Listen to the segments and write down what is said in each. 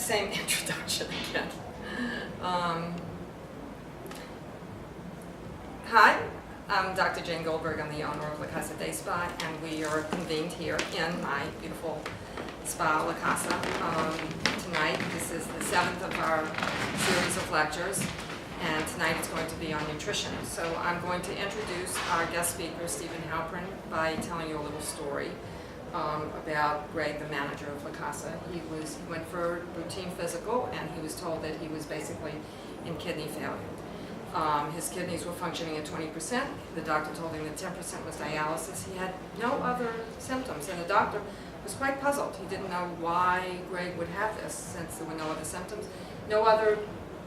same introduction again. Hi, I'm Dr. Jane Goldberg. I'm the owner of La Casa Day Spa, and we are convened here in my beautiful spa, La Casa, tonight. This is the 7th of our series of lectures, and tonight it's going to be on nutrition. So I'm going to introduce our guest speaker, Stephen Halpern, by telling you a little story about Greg, the manager of La Casa. He went for a routine physical, and he was told that he was basically in kidney failure. His kidneys were functioning at 20%. The doctor told him that 10% was dialysis. He had no other symptoms, and the doctor was quite puzzled. He didn't know why Greg would have this, since there were no other symptoms. No other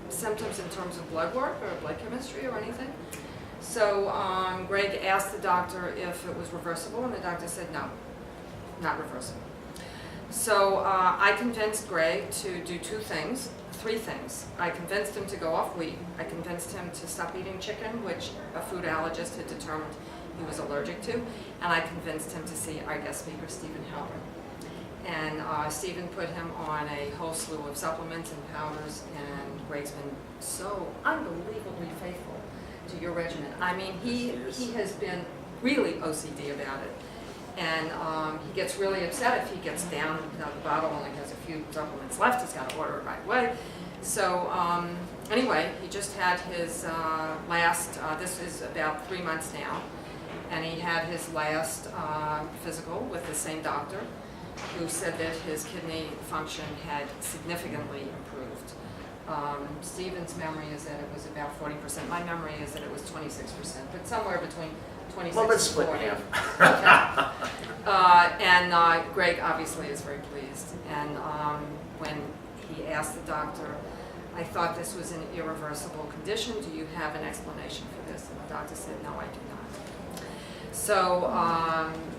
symptoms in terms of blood work or blood chemistry or anything. So Greg asked the doctor if it was reversible, and the doctor said no, not reversible. So I convinced Greg to do three things. I convinced him to go off wheat. I convinced him to stop eating chicken, which a food allergist had determined he was allergic to, and I convinced him to see our guest speaker, Stephen Halpern. And Stephen put him on a whole slew of supplements and powders, and Greg's been so unbelievably faithful to your regimen. I mean, he has been really OCD about it. And he gets really upset if he gets down, the bottle only has a few supplements left, he's got to order it right away. So anyway, he just had his last, this is about 3 months now, and he had his last physical with the same doctor, who said that his kidney function had significantly improved. Stephen's memory is that it was about 40%. My memory is that it was 26%, but somewhere between 26 well, let's and split 40. half. Okay. And Greg obviously is very pleased. And when he asked the doctor, I thought this was an irreversible condition. Do you have an explanation for this? And the doctor said, no, I do not. So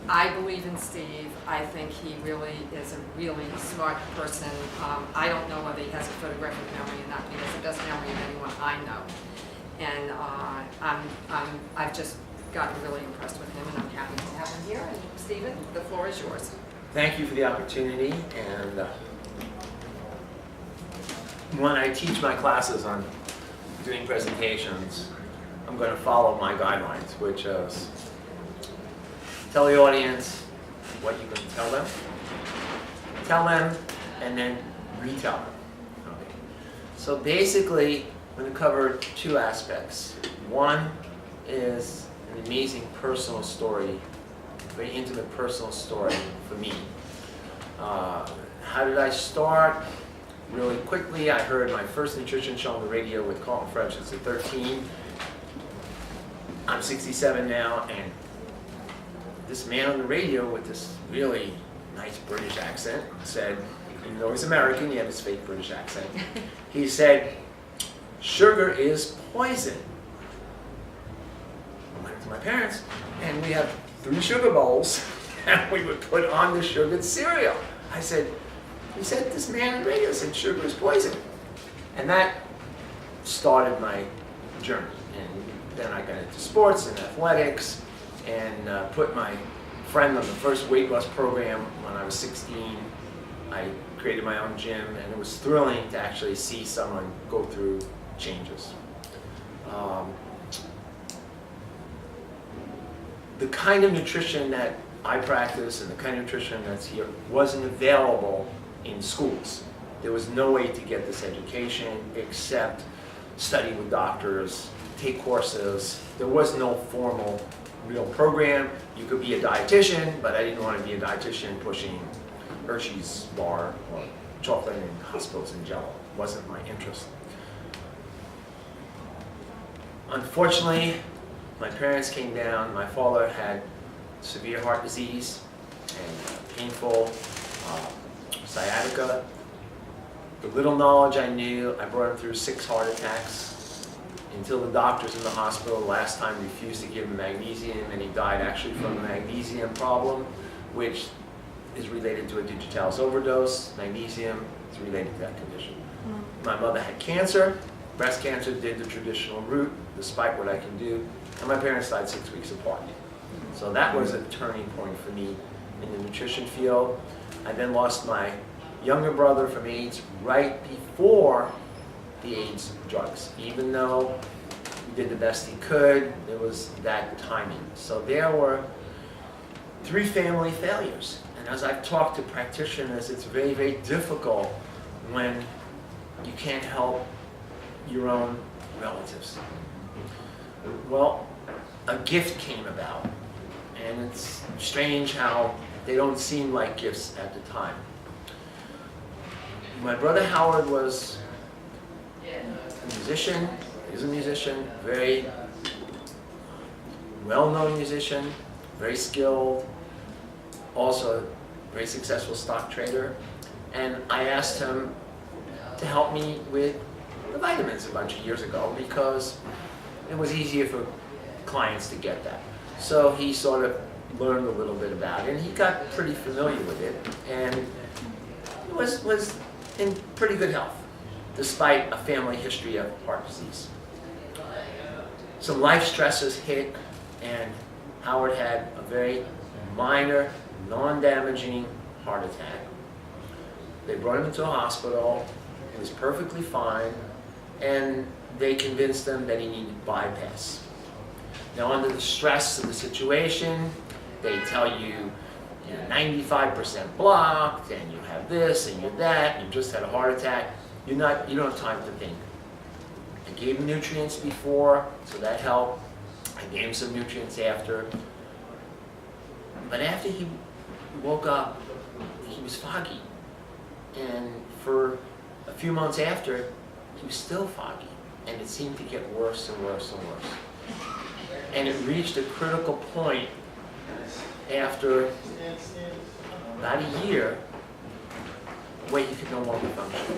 I believe in Steve. I think he really is a really smart person. I don't know whether he has a photographic memory or not, because he doesn't memory of anyone I know. And I've just gotten really impressed with him, and I'm happy to have him here. And Stephen, the floor is yours. Thank you for the opportunity. And when I teach my classes on doing presentations, I'm going to follow my guidelines, which is tell the audience what you're going to tell them, and then retell them. Okay. So basically, I'm going to cover two aspects. One is an amazing personal story, very intimate personal story for me. How did I start? Really quickly, I heard my first nutrition show on the radio with Carlton Fredericks at 13. I'm 67 now, and this man on the radio with this really nice British accent said, even though he's American, he had his fake British accent, he said, sugar is poison. I went to my parents, and we have 3 sugar bowls, and we would put on the sugared cereal. I said, he said, this man on the radio said sugar is poison. And that started my journey. And then I got into sports and athletics, and put my friend on the first weight loss program when I was 16. I created my own gym, and it was thrilling to actually see someone go through changes. The kind of nutrition that I practice and the kind of nutrition that's here wasn't available in schools. There was no way to get this education except study with doctors, take courses. There was no formal real program. You could be a dietitian, but I didn't want to be a dietitian pushing Hershey's bar or chocolate in hospitals and Jello. It wasn't my interest. Unfortunately, my parents came down. My father had severe heart disease and painful sciatica. The little knowledge I knew, I brought him through 6 heart attacks until the doctors in the hospital last time refused to give him magnesium, and he died actually from a magnesium problem, which is related to a digitalis overdose. Magnesium is related to that condition. My mother had cancer, breast cancer, did the traditional route, despite what I can do, and my parents died 6 weeks apart. So that was a turning point for me in the nutrition field. I then lost my younger brother from AIDS right before the AIDS drugs. Even though he did the best he could, there was that timing. So there were 3 family failures. And as I've talked to practitioners, it's very, very difficult when you can't help your own relatives. Well, a gift came about. And it's strange how they don't seem like gifts at the time. My brother Howard was a musician, is a musician, very well-known musician, very skilled, also a very successful stock trader. And I asked him to help me with the vitamins a bunch of years ago because it was easier for clients to get that. So he sort of learned a little bit about it, and he got pretty familiar with it, and he was in pretty good health, despite a family history of heart disease. Some life stresses hit, and Howard had a very minor, non-damaging heart attack. They brought him into a hospital. He was perfectly fine, and they convinced him that he needed bypass. Now, under the stress of the situation, they tell you you're 95% blocked, and you have this, and you're that, and you just had a heart attack. You don't have time to think. I gave him nutrients before, so that helped. I gave him some nutrients after. But after he woke up, he was foggy. And for a few months after, he was still foggy. And it seemed to get worse and worse and worse. And it reached a critical point after about a year where he could no longer function.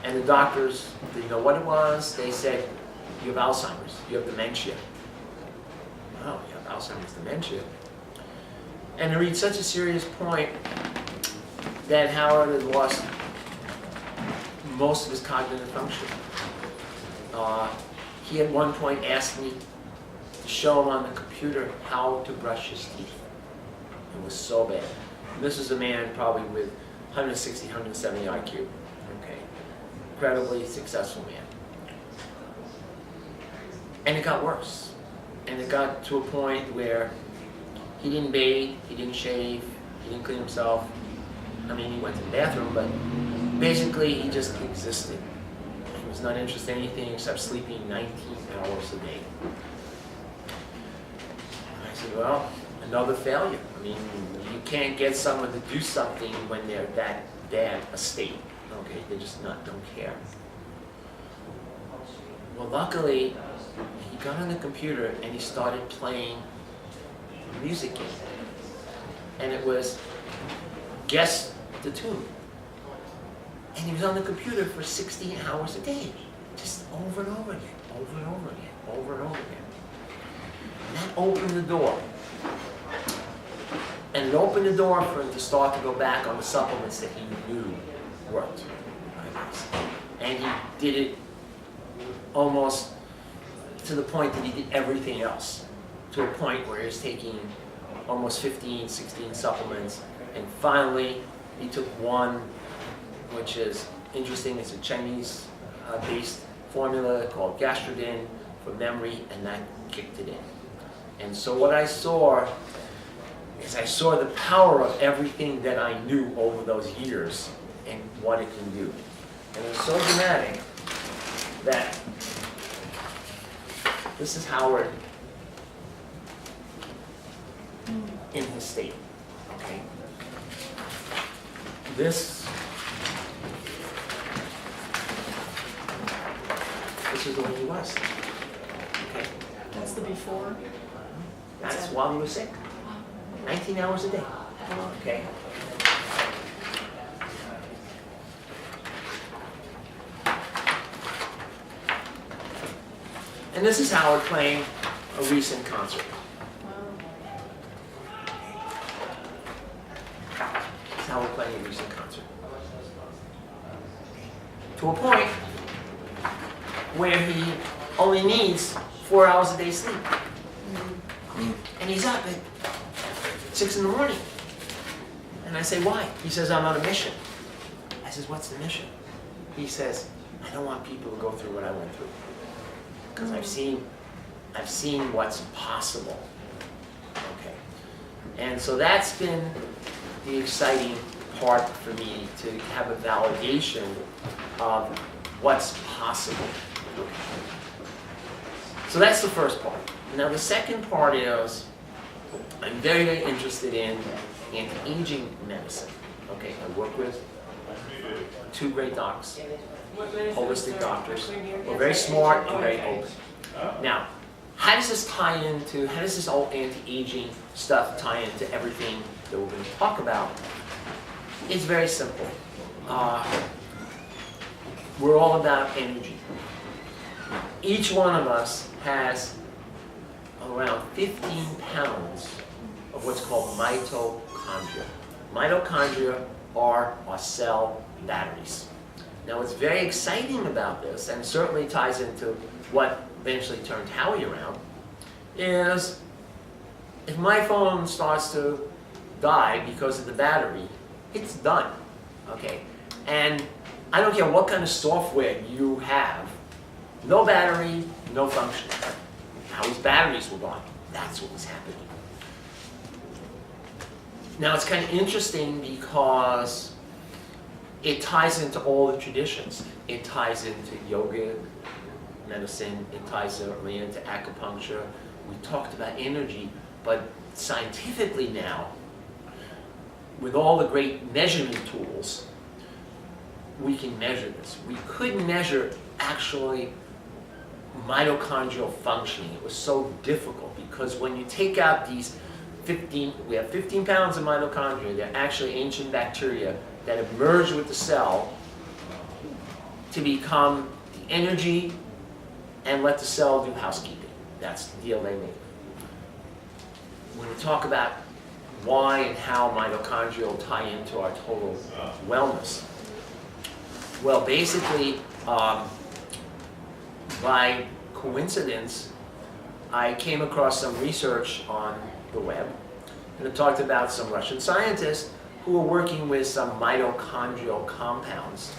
And the doctors didn't know what it was. They said, you have Alzheimer's, you have dementia. Oh, you have Alzheimer's, dementia. And it reached such a serious point that Howard had lost most of his cognitive function. He at one point asked me to show him on the computer how to brush his teeth. It was so bad. And this is a man probably with 160, 170 IQ. Okay, incredibly successful man. And it got worse. And it got to a point where he didn't bathe, he didn't shave, he didn't clean himself. I mean, he went to the bathroom, but basically he just existed. He was not interested in anything except sleeping 19 hours a day. And I said, well, another failure. I mean, you can't get someone to do something when they're that bad a state. Okay, they just don't care. Well, luckily, he got on the computer and he started playing a music game. And it was guess the tune. And he was on the computer for 16 hours a day, just over and over again, over and over again, over and over again. And that opened the door. And it opened the door for him to start to go back on the supplements that he knew worked. And he did it almost to the point that he did everything else, to a point where he was taking almost 15, 16 supplements. And finally, he took one, which is interesting. It's a Chinese-based formula called Gastrodin for memory, and that kicked it in. And so what I saw is I saw the power of everything that I knew over those years and what it can do. And it was so dramatic that this is Howard in his state. Okay. This is the way he was. Okay. That's the before? That's while he was sick. 19 hours a day. Okay. And this is Howard playing a recent concert. This is Howard playing a recent concert. To a point where he only needs 4 hours a day sleep. And he's up at 6 in the morning. And I say, why? He says, I'm on a mission. I says, what's the mission? He says, I don't want people to go through what I went through. Because I've seen what's possible. Okay. And so that's been the exciting part for me, to have a validation of what's possible. Okay. So that's the first part. Now the second part is, I'm very, very interested in anti-aging medicine. Okay, I work with 2 great docs, holistic doctors. We're very smart and very open. Now, how does this whole anti-aging stuff tie into everything that we're going to talk about? It's very simple. We're all about energy. Each one of us has around 15 pounds of what's called mitochondria. Mitochondria are our cell batteries. Now what's very exciting about this, and certainly ties into what eventually turned Howie around, is if my phone starts to die because of the battery, it's done, okay? And I don't care what kind of software you have, no battery, no function. Howie's batteries were gone. That's what was happening. Now it's kind of interesting because it ties into all the traditions. It ties into yoga, medicine, it ties certainly into acupuncture. We talked about energy, but scientifically now, with all the great measurement tools, we can measure this. We couldn't measure actually mitochondrial functioning. It was so difficult because when you take out these we have 15 pounds of mitochondria. They're actually ancient bacteria that have merged with the cell to become the energy and let the cell do housekeeping. That's the deal they made. When we talk about why and how mitochondria tie into our total wellness, well, basically, by coincidence, I came across some research on the web, and it talked about some Russian scientists who were working with some mitochondrial compounds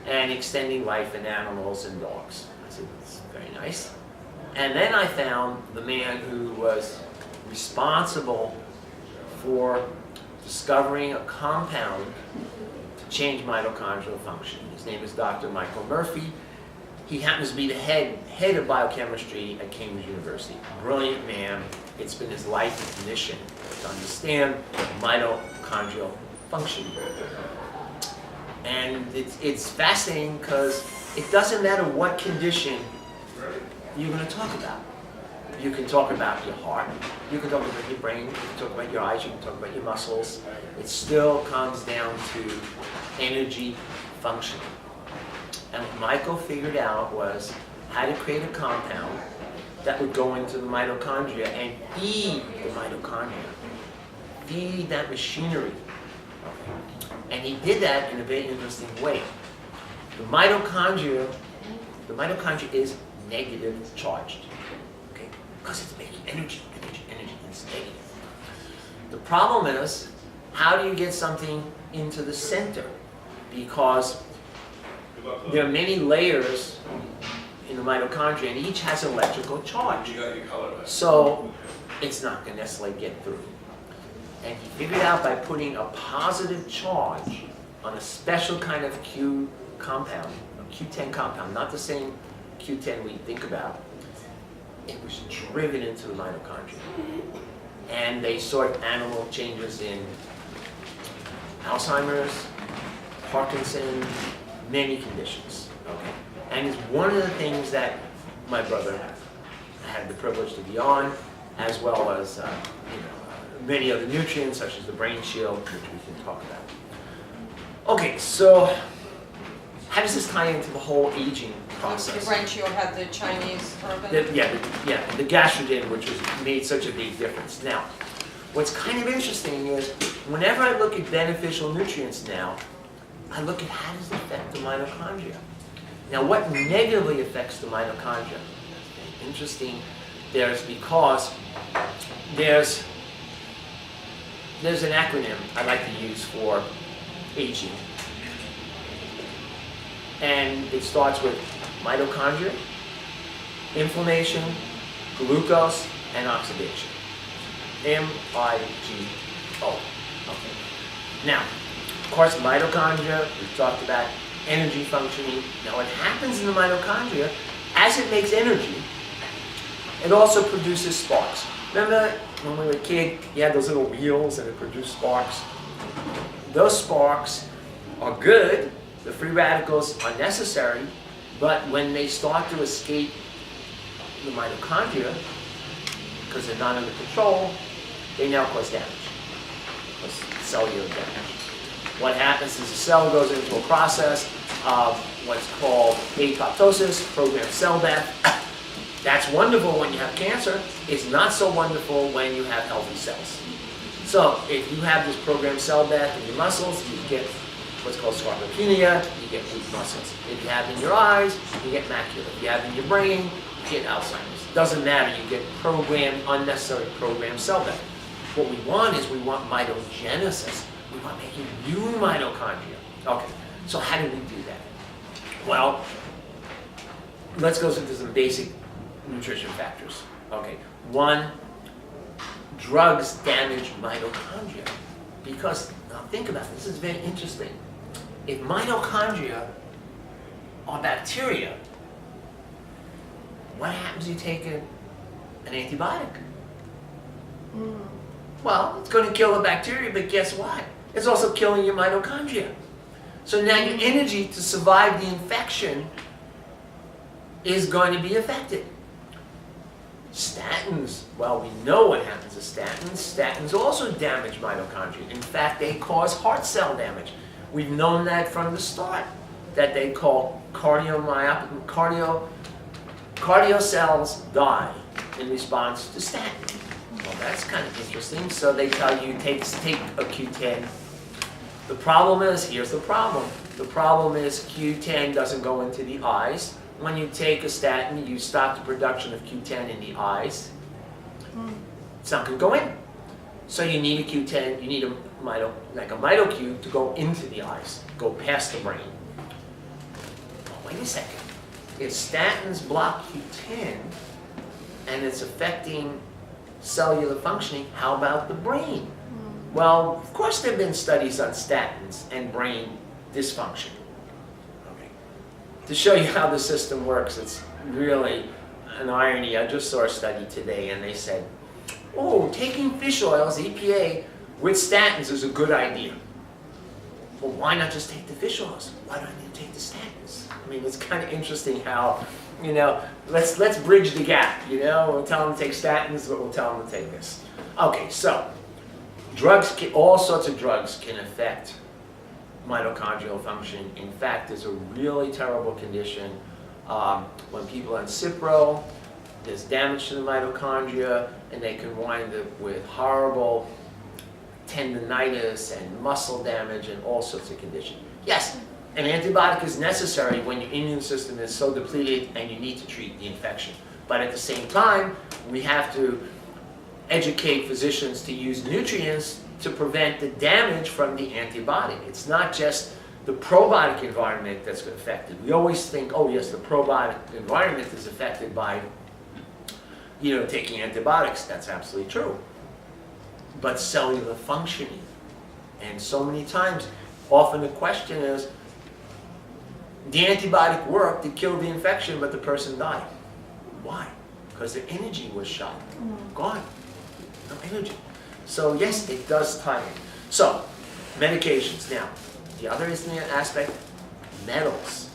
and extending life in animals and dogs. I said, that's very nice. And then I found the man who was responsible for discovering a compound to change mitochondrial function. His name is Dr. Michael Murphy. He happens to be the head of biochemistry at Cambridge University. Brilliant man. It's been his life mission to understand mitochondrial function. And it's fascinating because it doesn't matter what condition you're going to talk about. You can talk about your heart, you can talk about your brain, you can talk about your eyes, you can talk about your muscles. It still comes down to energy functioning. And what Michael figured out was how to create a compound that would go into the mitochondria and feed the mitochondria, feed that machinery. Okay. And he did that in a very interesting way. The mitochondria is negative charged, okay? Because it's making energy, it's negative. The problem is, how do you get something into the center? Because there are many layers in the mitochondria, and each has an electrical charge. So it's not going to necessarily get through. And he figured out by putting a positive charge on a special kind of Q compound, a Q10 compound, not the same Q10 we think about, it was driven into the mitochondria. And they saw animal changes in Alzheimer's, Parkinson's, many conditions. Okay? And it's one of the things that my brother had the privilege to be on, as well as many other nutrients, such as the brain shield, which we can talk about. Okay, so how does this tie into the whole aging process? The brain shield had the Chinese urban? The gastrogen, which made such a big difference. Now, what's kind of interesting is, whenever I look at beneficial nutrients now, I look at how does it affect the mitochondria. Now, what negatively affects the mitochondria? Interesting, because there's an acronym I like to use for aging. And it starts with mitochondria, inflammation, glucose, and oxidation. M-I-G-O. Okay. Now, of course, mitochondria, we've talked about energy functioning. Now, what happens in the mitochondria, as it makes energy, it also produces sparks. Remember when we were a kid, you had those little wheels and it produced sparks? Those sparks are good. The free radicals are necessary, but when they start to escape the mitochondria, because they're not under control, they now cause damage, cause cellular damage. What happens is the cell goes into a process of what's called apoptosis, programmed cell death. That's wonderful when you have cancer. It's not so wonderful when you have healthy cells. So if you have this programmed cell death in your muscles, you get what's called sarcopenia, you get weak muscles. If you have it in your eyes, you get macula. If you have it in your brain, you get Alzheimer's. Doesn't matter, you get unnecessary programmed cell death. What we want is we want mitogenesis. We want making new mitochondria. Okay, so how do we do that? Well, let's go into some basic nutrition factors. Okay, one, drugs damage mitochondria. Because, now think about this is very interesting. If mitochondria are bacteria, what happens if you take an antibiotic? Well, it's going to kill the bacteria, but guess what? It's also killing your mitochondria. So now your energy to survive the infection is going to be affected. Statins, well, we know what happens to statins. Statins also damage mitochondria. In fact, they cause heart cell damage. We've known that from the start, that they call cardio cells die in response to statin. Well, that's kind of interesting. So they tell you take a Q10. The problem is, here's the problem. The problem is Q10 doesn't go into the eyes. When you take a statin, you stop the production of Q10 in the eyes. It's not going to go in. So you need a Q10, you need a mito-Q to go into the eyes, go past the brain. Well, wait a second. If statins block Q10 and it's affecting cellular functioning, how about the brain? Well, of course there have been studies on statins and brain dysfunction. To show you how the system works, it's really an irony. I just saw a study today and they said, oh, taking fish oils, EPA, with statins is a good idea. Well, why not just take the fish oils? Why do I need to take the statins? I mean, it's kind of interesting how, let's bridge the gap, We'll tell them to take statins, but we'll tell them to take this. Okay, so, all sorts of drugs can affect mitochondrial function. In fact, there's a really terrible condition when people are on Cipro, there's damage to the mitochondria, and they can wind up with horrible tendinitis and muscle damage and all sorts of conditions. Yes, an antibiotic is necessary when your immune system is so depleted and you need to treat the infection. But at the same time, we have to educate physicians to use nutrients to prevent the damage from the antibiotic. It's not just the probiotic environment that's affected. We always think, oh yes, the probiotic environment is affected by, taking antibiotics. That's absolutely true. But cellular functioning. And so many times, often the question is, the antibiotic worked to kill the infection, but the person died. Why? Because their energy was shot. Gone. No energy. So yes, it does tie in. So, medications. Now, the other aspect, metals.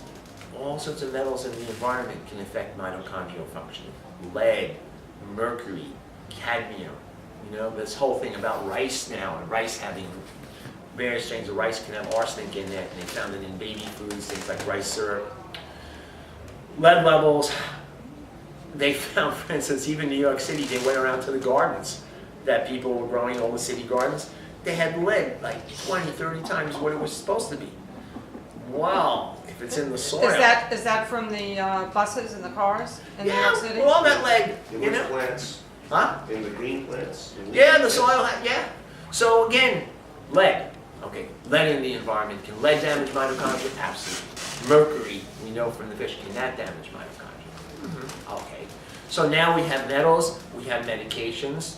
All sorts of metals in the environment can affect mitochondrial function. Lead, mercury, cadmium. This whole thing about rice now, and rice having, various strains of rice can have arsenic in it, and they found it in baby foods, things like rice syrup. Lead levels, they found, for instance, even in New York City, they went around to the gardens that people were growing, all the city gardens, they had lead like 20, 30 times what it was supposed to be. Wow, if it's in the soil. Is that from the buses and the cars in New York City? Well, all that lead, In which plants? Huh? In the green plants? Yeah, the soil, yeah. So again, lead. Okay, lead in the environment. Can lead damage mitochondria? Absolutely. Mercury, we know from the fish, can that damage mitochondria? Okay. So now we have metals, we have medications,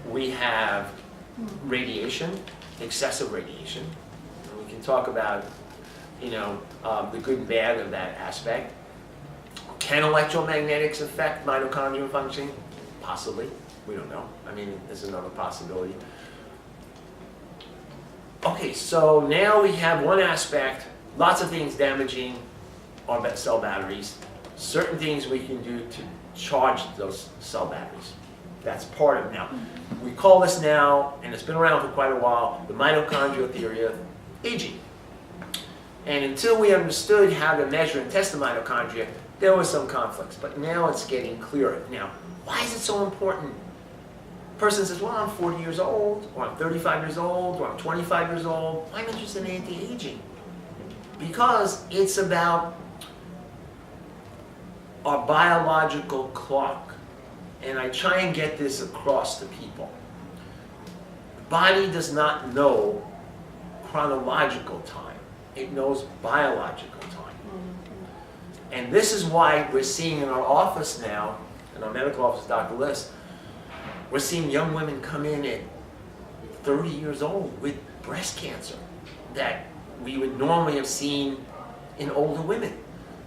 we have radiation, excessive radiation. And we can talk about, the good and bad of that aspect. Can electromagnetics affect mitochondrial functioning? Possibly. We don't know. I mean, there's another possibility. Okay, so now we have one aspect, lots of things damaging our cell batteries, certain things we can do to charge those cell batteries. That's part of it. Now, we call this now, and it's been around for quite a while, the mitochondrial theory of aging. And until we understood how to measure and test the mitochondria, there was some conflicts, but now it's getting clearer. Now, why is it so important? Person says, well, I'm 40 years old, or I'm 35 years old, or I'm 25 years old. I'm interested in anti-aging. Because it's about our biological clock. And I try and get this across to people. The body does not know chronological time. It knows biological time. And this is why we're seeing in our office now, in our medical office, Dr. Liss, we're seeing young women come in at 30 years old with breast cancer that we would normally have seen in older women.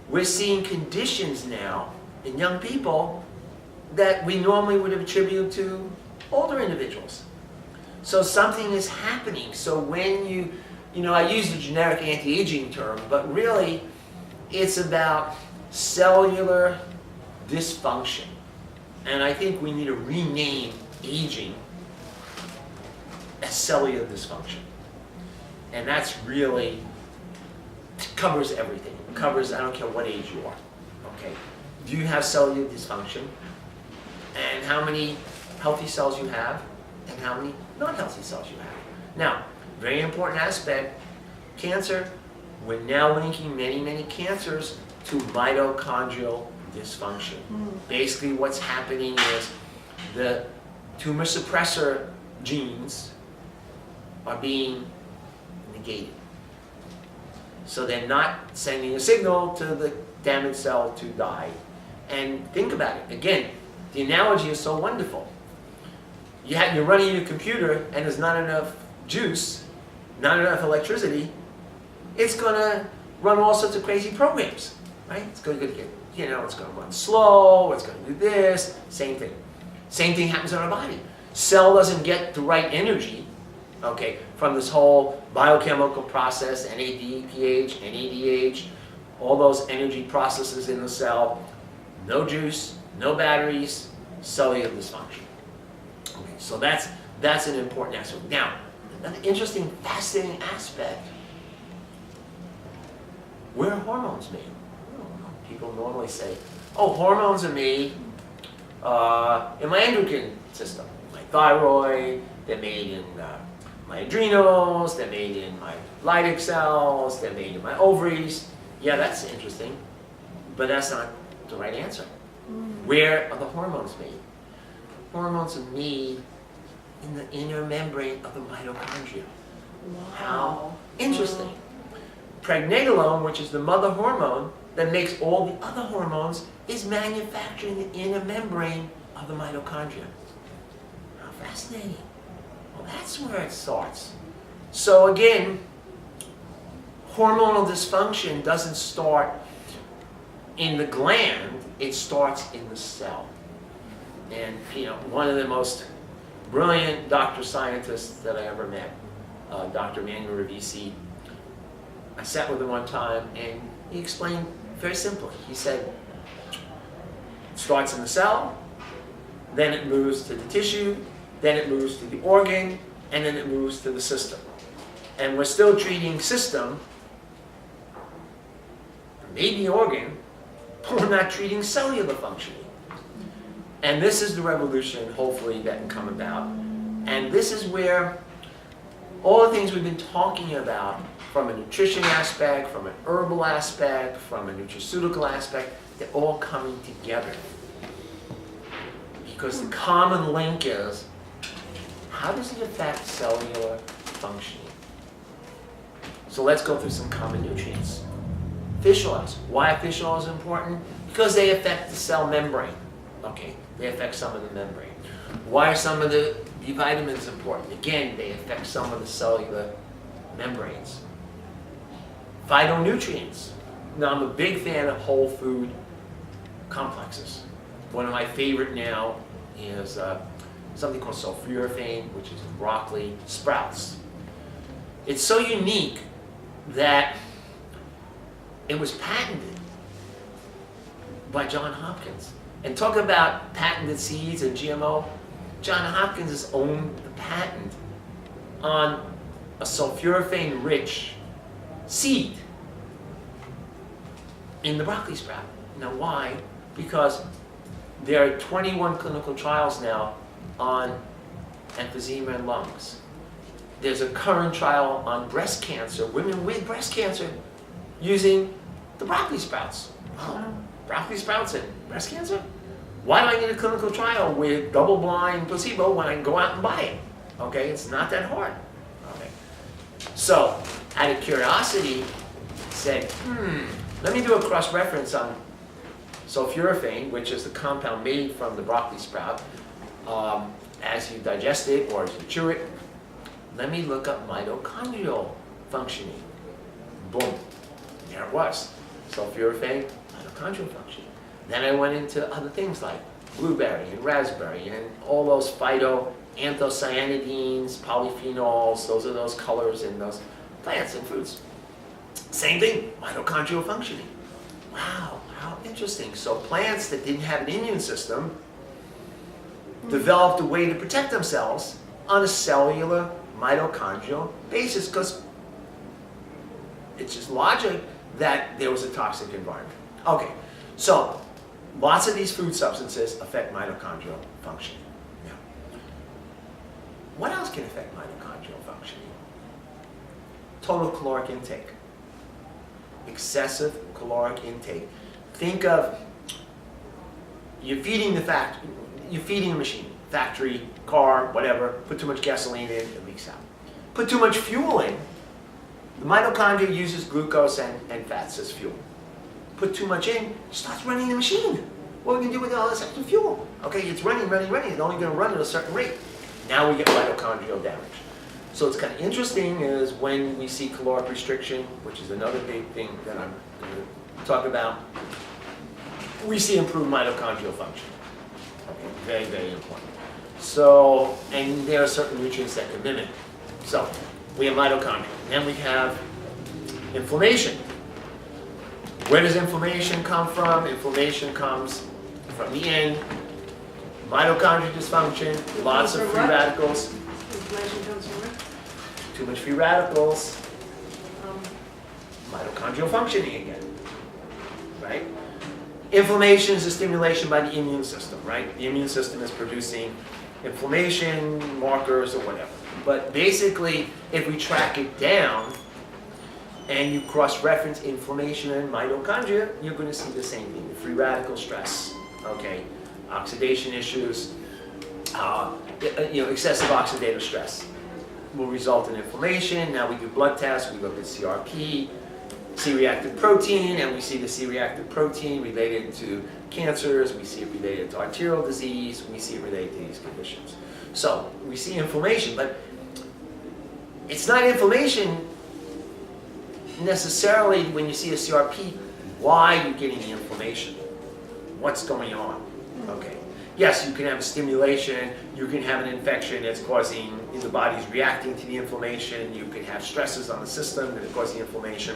We're seeing conditions now in young people that we normally would have attributed to older individuals. So something is happening. So when I use the generic anti-aging term, but really it's about cellular dysfunction. And I think we need to rename aging as cellular dysfunction. And that's really, covers everything. It covers, I don't care what age you are. Okay. Do you have cellular dysfunction? And how many healthy cells you have? And how many non-healthy cells you have? Now, very important aspect, cancer, we're now linking many, many cancers to mitochondrial dysfunction. Basically what's happening is the tumor suppressor genes are being negated. So they're not sending a signal to the damaged cell to die. And think about it. Again, the analogy is so wonderful. You're running your computer and there's not enough juice, not enough electricity. It's going to run all sorts of crazy programs, right? It's going to get, it's going to run slow, it's going to do this, same thing. Same thing happens in our body. Cell doesn't get the right energy, okay, from this whole biochemical process, NADPH, NADH, all those energy processes in the cell. No juice, no batteries, cellular dysfunction. Okay, so that's an important aspect. Now, another interesting, fascinating aspect, where are hormones made? People normally say, oh, hormones are made in my endocrine system. My thyroid, they're made in my adrenals, they're made in my Leydig cells, they're made in my ovaries. Yeah, that's interesting, but that's not the right answer. Where are the hormones made? Hormones are made in the inner membrane of the mitochondria. Wow. How interesting. Pregnenolone, which is the mother hormone that makes all the other hormones, is manufactured in the inner membrane of the mitochondria. How fascinating. Well, that's where it starts. So again, hormonal dysfunction doesn't start in the gland, it starts in the cell. And one of the most brilliant doctor scientists that I ever met, Dr. Manuel Ravisi, I sat with him one time and he explained very simply. He said, it starts in the cell, then it moves to the tissue, then it moves to the organ, and then it moves to the system. And we're still treating system, maybe organ, but we're not treating cellular functioning. And this is the revolution, hopefully, that can come about. And this is where all the things we've been talking about, from a nutrition aspect, from an herbal aspect, from a nutraceutical aspect, they're all coming together. Because the common link is, how does it affect cellular functioning? So let's go through some common nutrients. Fish oils. Why are fish oils important? Because they affect the cell membrane. Okay, they affect some of the membrane. Why are some of the B vitamins important? Again, they affect some of the cellular membranes. Phytonutrients. Now, I'm a big fan of whole food complexes. One of my favorite now is something called sulforaphane, which is in broccoli sprouts. It's so unique that it was patented by Johns Hopkins. And talk about patented seeds and GMO. Johns Hopkins has owned the patent on a sulforaphane-rich seed in the broccoli sprout. Now why? Because there are 21 clinical trials now on emphysema in lungs. There's a current trial on breast cancer, women with breast cancer using the broccoli sprouts. Oh, broccoli sprouts and breast cancer? Why do I need a clinical trial with double-blind placebo when I can go out and buy it? Okay, it's not that hard. Okay. So, out of curiosity, said, let me do a cross-reference on sulforaphane, which is the compound made from the broccoli sprout. As you digest it or as you chew it, let me look up mitochondrial functioning. Boom, there it was. Sulforaphane, mitochondrial functioning. Then I went into other things like blueberry and raspberry and all those phytoanthocyanidins, polyphenols, those are those colors in those plants and fruits. Same thing, mitochondrial functioning. Wow, how interesting. So plants that didn't have an immune system developed a way to protect themselves on a cellular mitochondrial basis because it's just logic that there was a toxic environment. Okay, so lots of these food substances affect mitochondrial functioning. Now, what else can affect mitochondrial functioning? Total caloric intake. Excessive caloric intake. Think of you're feeding a machine, factory, car, whatever, put too much gasoline in, it leaks out. Put too much fuel in, the mitochondria uses glucose and fats as fuel. Put too much in, it starts running the machine. What are we going to do with all this extra fuel? Okay, it's running, it's only going to run at a certain rate. Now we get mitochondrial damage. So it's kind of interesting is when we see caloric restriction, which is another big thing that I'm going to talk about, we see improved mitochondrial function. Okay, very, very important. So, and there are certain nutrients that can mimic. So, we have mitochondria. Then we have inflammation. Where does inflammation come from? Inflammation comes from the end. Mitochondrial dysfunction, lots of free radicals. Inflammation comes from where? Too much free radicals. Mitochondrial functioning again. Right? Inflammation is a stimulation by the immune system, right? The immune system is producing inflammation markers or whatever. But basically, if we track it down and you cross-reference inflammation and mitochondria, you're going to see the same thing. Free radical stress, okay? Oxidation issues, excessive oxidative stress will result in inflammation. Now we do blood tests, we look at CRP, C-reactive protein, and we see the C-reactive protein related to cancers, we see it related to arterial disease, we see it related to these conditions. So we see inflammation, but it's not inflammation necessarily when you see a CRP, why are you getting the inflammation? What's going on? Okay. Yes, you can have a stimulation, you can have an infection that's causing, the body's reacting to the inflammation, you can have stresses on the system that are causing inflammation.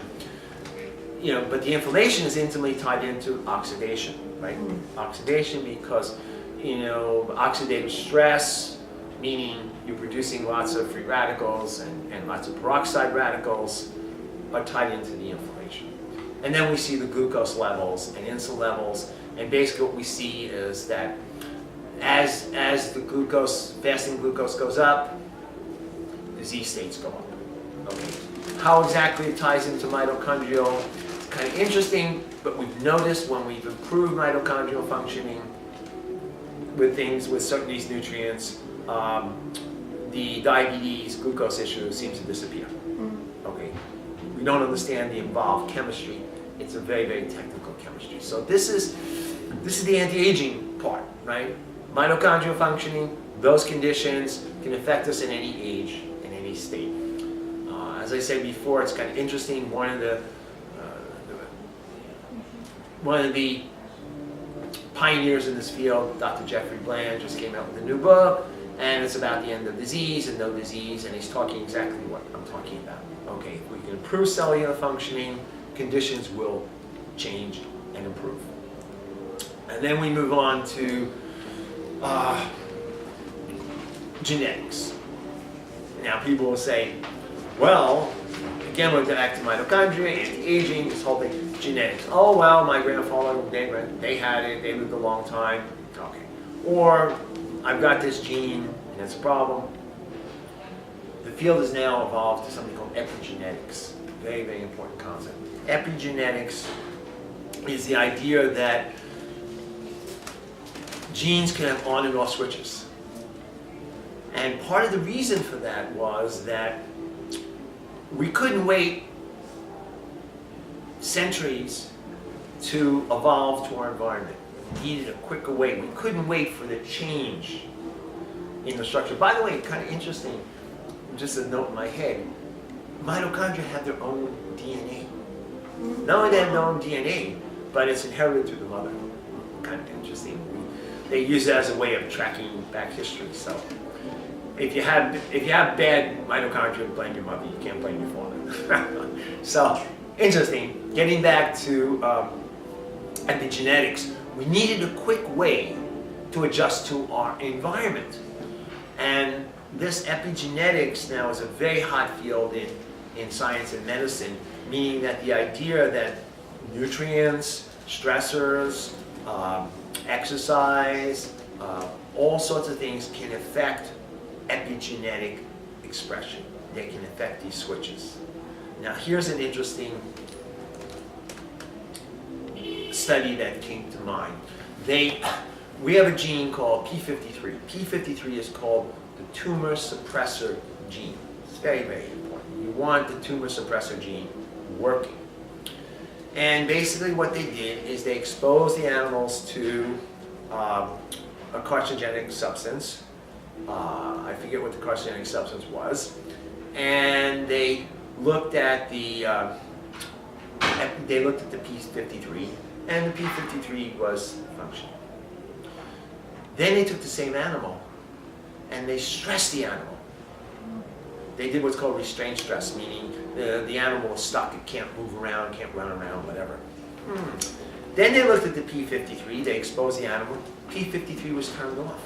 But the inflammation is intimately tied into oxidation, right? Oxidation because, oxidative stress, meaning you're producing lots of free radicals and lots of peroxide radicals are tied into the inflammation. And then we see the glucose levels and insulin levels, and basically what we see is that as the fasting glucose goes up, disease states go up. Okay. How exactly it ties into mitochondrial, it's kind of interesting, but we've noticed when we've improved mitochondrial functioning with certain these nutrients, the diabetes, glucose issue seems to disappear. Okay. We don't understand the involved chemistry. It's It's a very, very technical chemistry. So this is the anti-aging part, right? Mitochondrial functioning, those conditions can affect us in any age, in any state. As I said before, it's kind of interesting. One of the pioneers in this field, Dr. Jeffrey Bland, just came out with a new book, and it's about the end of disease and no disease, and he's talking exactly what I'm talking about. Okay, if we can improve cellular functioning, conditions will change and improve. And then we move on to genetics. Now people will say, well, again, we'll go back to mitochondria, anti-aging, this whole thing, genetics. Oh, well, my grandfather, they had it, they lived a long time. Okay. Or, I've got this gene, and it's a problem. The field has now evolved to something called epigenetics. Very, very important concept. Epigenetics is the idea that genes can have on and off switches. And part of the reason for that was that we couldn't wait centuries to evolve to our environment. We needed a quicker way. We couldn't wait for the change in the structure. By the way, kind of interesting, just a note in my head, mitochondria have their own DNA. Not only do they have their own DNA, but it's inherited through the mother. Kind of interesting. They use it as a way of tracking back history. So if you have bad mitochondria, blame your mother. You can't blame your father. So interesting. Getting back to epigenetics, we needed a quick way to adjust to our environment. And this epigenetics now is a very hot field in science and medicine, meaning that the idea that nutrients, stressors, exercise, all sorts of things can affect epigenetic expression. They can affect these switches. Now here's an interesting study that came to mind. We have a gene called P53. P53 is called the tumor suppressor gene. It's very, very important. You want the tumor suppressor gene working. And basically what they did is they exposed the animals to a carcinogenic substance. I forget what the carcinogenic substance was. And they looked at the P53, and the P53 was functioning. Then they took the same animal and they stressed the animal. They did what's called restraint stress, meaning the animal is stuck, it can't move around, can't run around, whatever. Then they looked at the P53, they exposed the animal, P53 was turned off.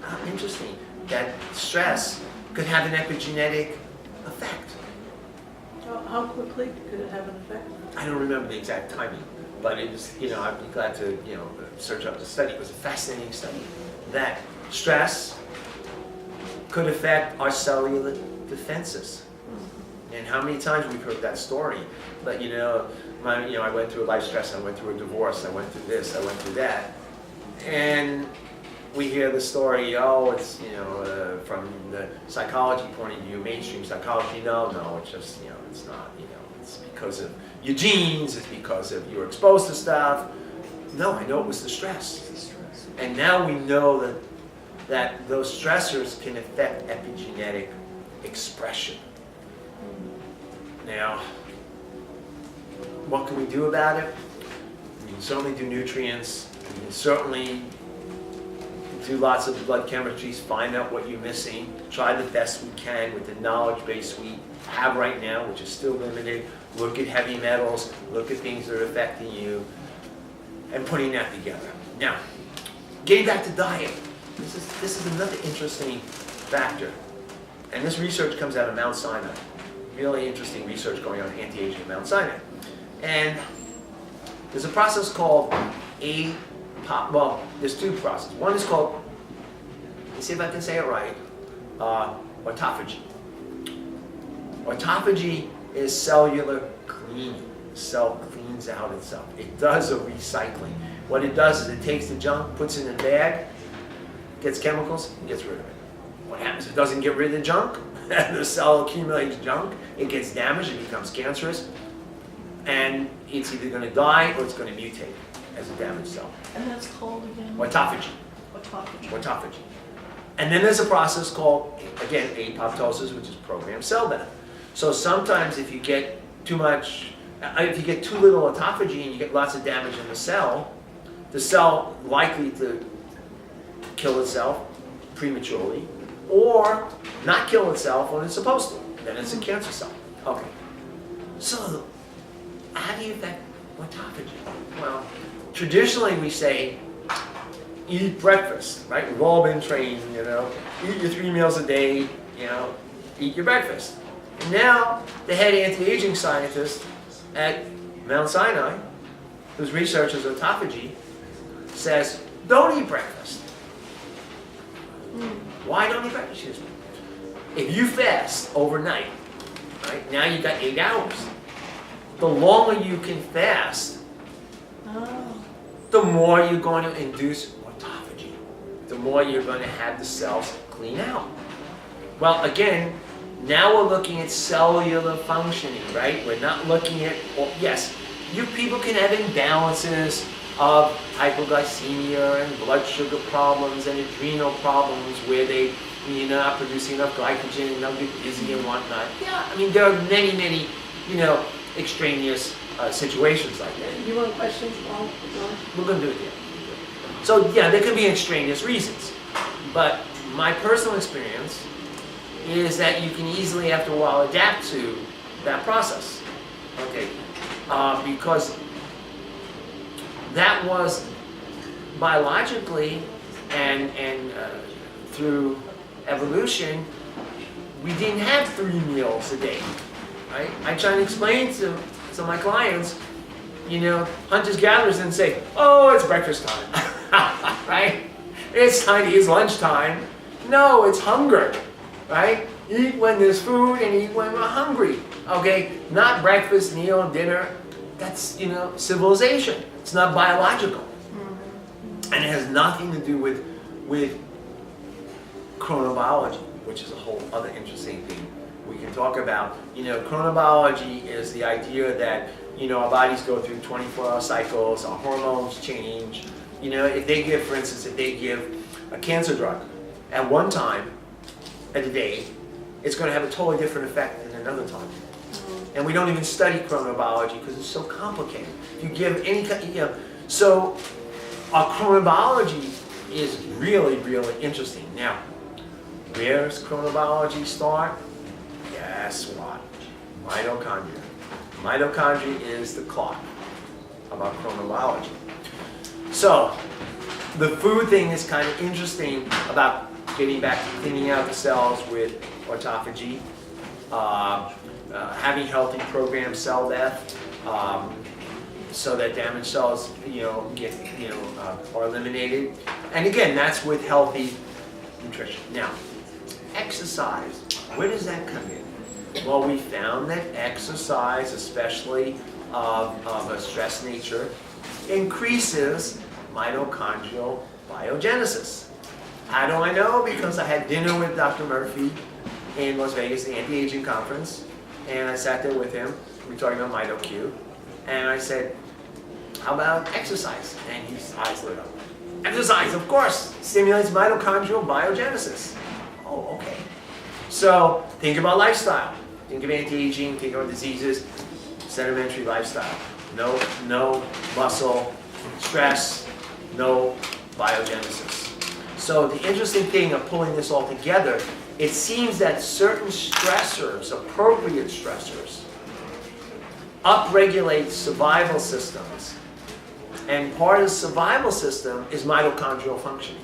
How interesting that stress could have an epigenetic effect. How quickly could it have an effect? I don't remember the exact timing, but it was, I'd be glad to, search up the study. It was a fascinating study. That stress could affect our cellular defenses. And how many times we've heard that story. But I went through a life stress, I went through a divorce, I went through this, I went through that. And we hear the story, it's, from the psychology point of view, mainstream psychology, no, it's just, it's not, it's because of your genes, it's because of you were exposed to stuff. No, I know it was the stress. And now we know that those stressors can affect epigenetic expression. Now, what can we do about it? We can certainly do nutrients. We can certainly do lots of blood chemistries, find out what you're missing, try the best we can with the knowledge base we have right now, which is still limited. Look at heavy metals, look at things that are affecting you, and putting that together. Now, getting back to diet, this is another interesting factor. And this research comes out of Mount Sinai. Really interesting research going on in anti-aging at Mount Sinai. And there's a process called there's two processes. One is called, let's see if I can say it right, autophagy. Autophagy is cellular cleaning. The cell cleans out itself. It does a recycling. What it does is it takes the junk, puts it in a bag, gets chemicals, and gets rid of it. What happens? It doesn't get rid of the junk. The cell accumulates junk. It gets damaged. It becomes cancerous. and it's either going to die or it's going to mutate as a damaged cell. And that's called again? Autophagy. Autophagy. Autophagy. And then there's a process called, again, apoptosis, which is programmed cell death. So sometimes if you get too much, if you get too little autophagy and you get lots of damage in the cell likely to kill itself prematurely, or not kill itself when it's supposed to. Then it's a cancer cell. Okay. So, how do you affect autophagy? Well, traditionally we say, eat breakfast, right? We've all been trained, you know, eat your 3 meals a day, you know, eat your breakfast. And now, the head anti-aging scientist at Mount Sinai, whose research is autophagy, says, don't eat breakfast. Why don't eat breakfast? Excuse me. If you fast overnight, right, now you got 8 hours. The longer you can fast, the more you're going to induce autophagy. The more you're going to have the cells clean out. Well, again, now we're looking at cellular functioning, right? We're not looking at, well, yes, you people can have imbalances of hypoglycemia and blood sugar problems and adrenal problems where you're not producing enough glycogen and they'll get dizzy and whatnot. Yeah, I mean, there are many, many, extraneous situations like that. You want questions? No. We're going to do it here. So, yeah, there can be extraneous reasons. But my personal experience is that you can easily, after a while, adapt to that process. Okay? Because that was biologically and through evolution, we didn't have 3 meals a day. Right? I try to explain to my clients, hunters-gatherers didn't say, oh, it's breakfast time, right? It's time to eat lunchtime. No, it's hunger, right? Eat when there's food and eat when we're hungry, okay? Not breakfast, meal, dinner. That's, civilization. It's not biological. And it has nothing to do with chronobiology, which is a whole other interesting thing we can talk about. Chronobiology is the idea that, our bodies go through 24-hour cycles, our hormones change. If they give, for instance, a cancer drug at one time of the day, it's going to have a totally different effect than another time. And we don't even study chronobiology because it's so complicated. If you give any kind, so our chronobiology is really, really interesting. Now, where does chronobiology start? Guess what? Mitochondria. Mitochondria is the clock of our chronobiology. So, the food thing is kind of interesting about getting back to cleaning out the cells with autophagy, having healthy programmed cell death, so that damaged cells, are eliminated. And again, that's with healthy nutrition. Now, exercise, where does that come in? Well, we found that exercise, especially of a stress nature, increases mitochondrial biogenesis. How do I know? Because I had dinner with Dr. Murphy in Las Vegas, the anti-aging conference, and I sat there with him. We were talking about MitoQ, and I said, how about exercise? And his eyes lit up. Exercise, of course, stimulates mitochondrial biogenesis. Oh, okay. So think about lifestyle. Think of anti-aging, think of diseases, sedimentary lifestyle. No muscle, stress, no biogenesis. So the interesting thing of pulling this all together, it seems that certain stressors, appropriate stressors, upregulate survival systems. And part of the survival system is mitochondrial functioning,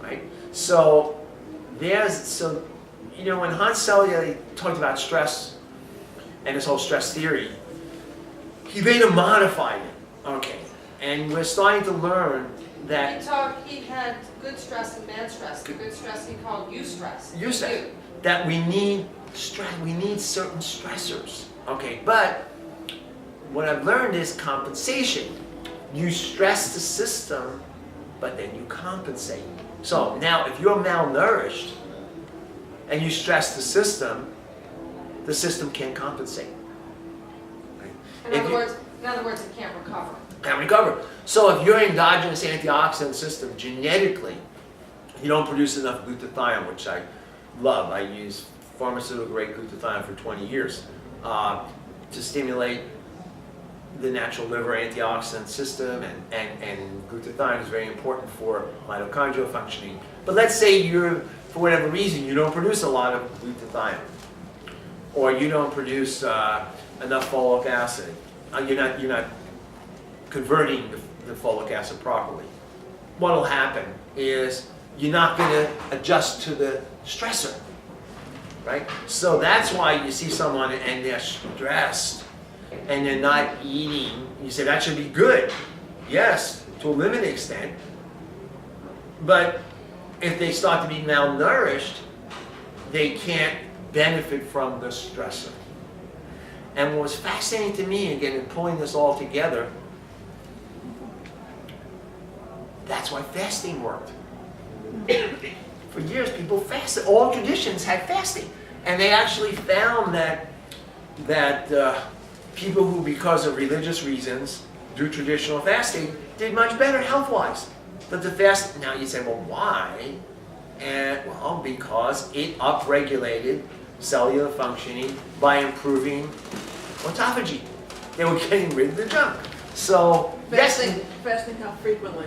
right? So when Hans Selye talked about stress and his whole stress theory, he later modified it, okay? And we're starting to learn that He had good stress and bad stress. The good stress he called eustress. Eustress. That we need stress. We need certain stressors, okay? But what I've learned is compensation. You stress the system, but then you compensate. So now, if you're malnourished and you stress the system can't compensate. Right? In If other you- words, it can't recover. Can't recover. So if your endogenous antioxidant system genetically, you don't produce enough glutathione, which I love. I use pharmaceutical grade glutathione for 20 years to stimulate the natural liver antioxidant system, and glutathione is very important for mitochondrial functioning. But let's say you're, for whatever reason, you don't produce a lot of glutathione, or you don't produce enough folic acid. You're not converting the folic acid properly. What will happen is you're not going to adjust to the stressor, right? So that's why you see someone and they're stressed and they're not eating. You say that should be good. Yes, to a limited extent. But if they start to be malnourished, they can't benefit from the stressor. And what was fascinating to me, again, in pulling this all together, that's why fasting worked. For years, people fasted. All traditions had fasting. And they actually found that people who, because of religious reasons, do traditional fasting, did much better health-wise. But the fast, now you say, well, why? And, well, because it upregulated cellular functioning by improving autophagy. They were getting rid of the junk. So, Fasting how frequently?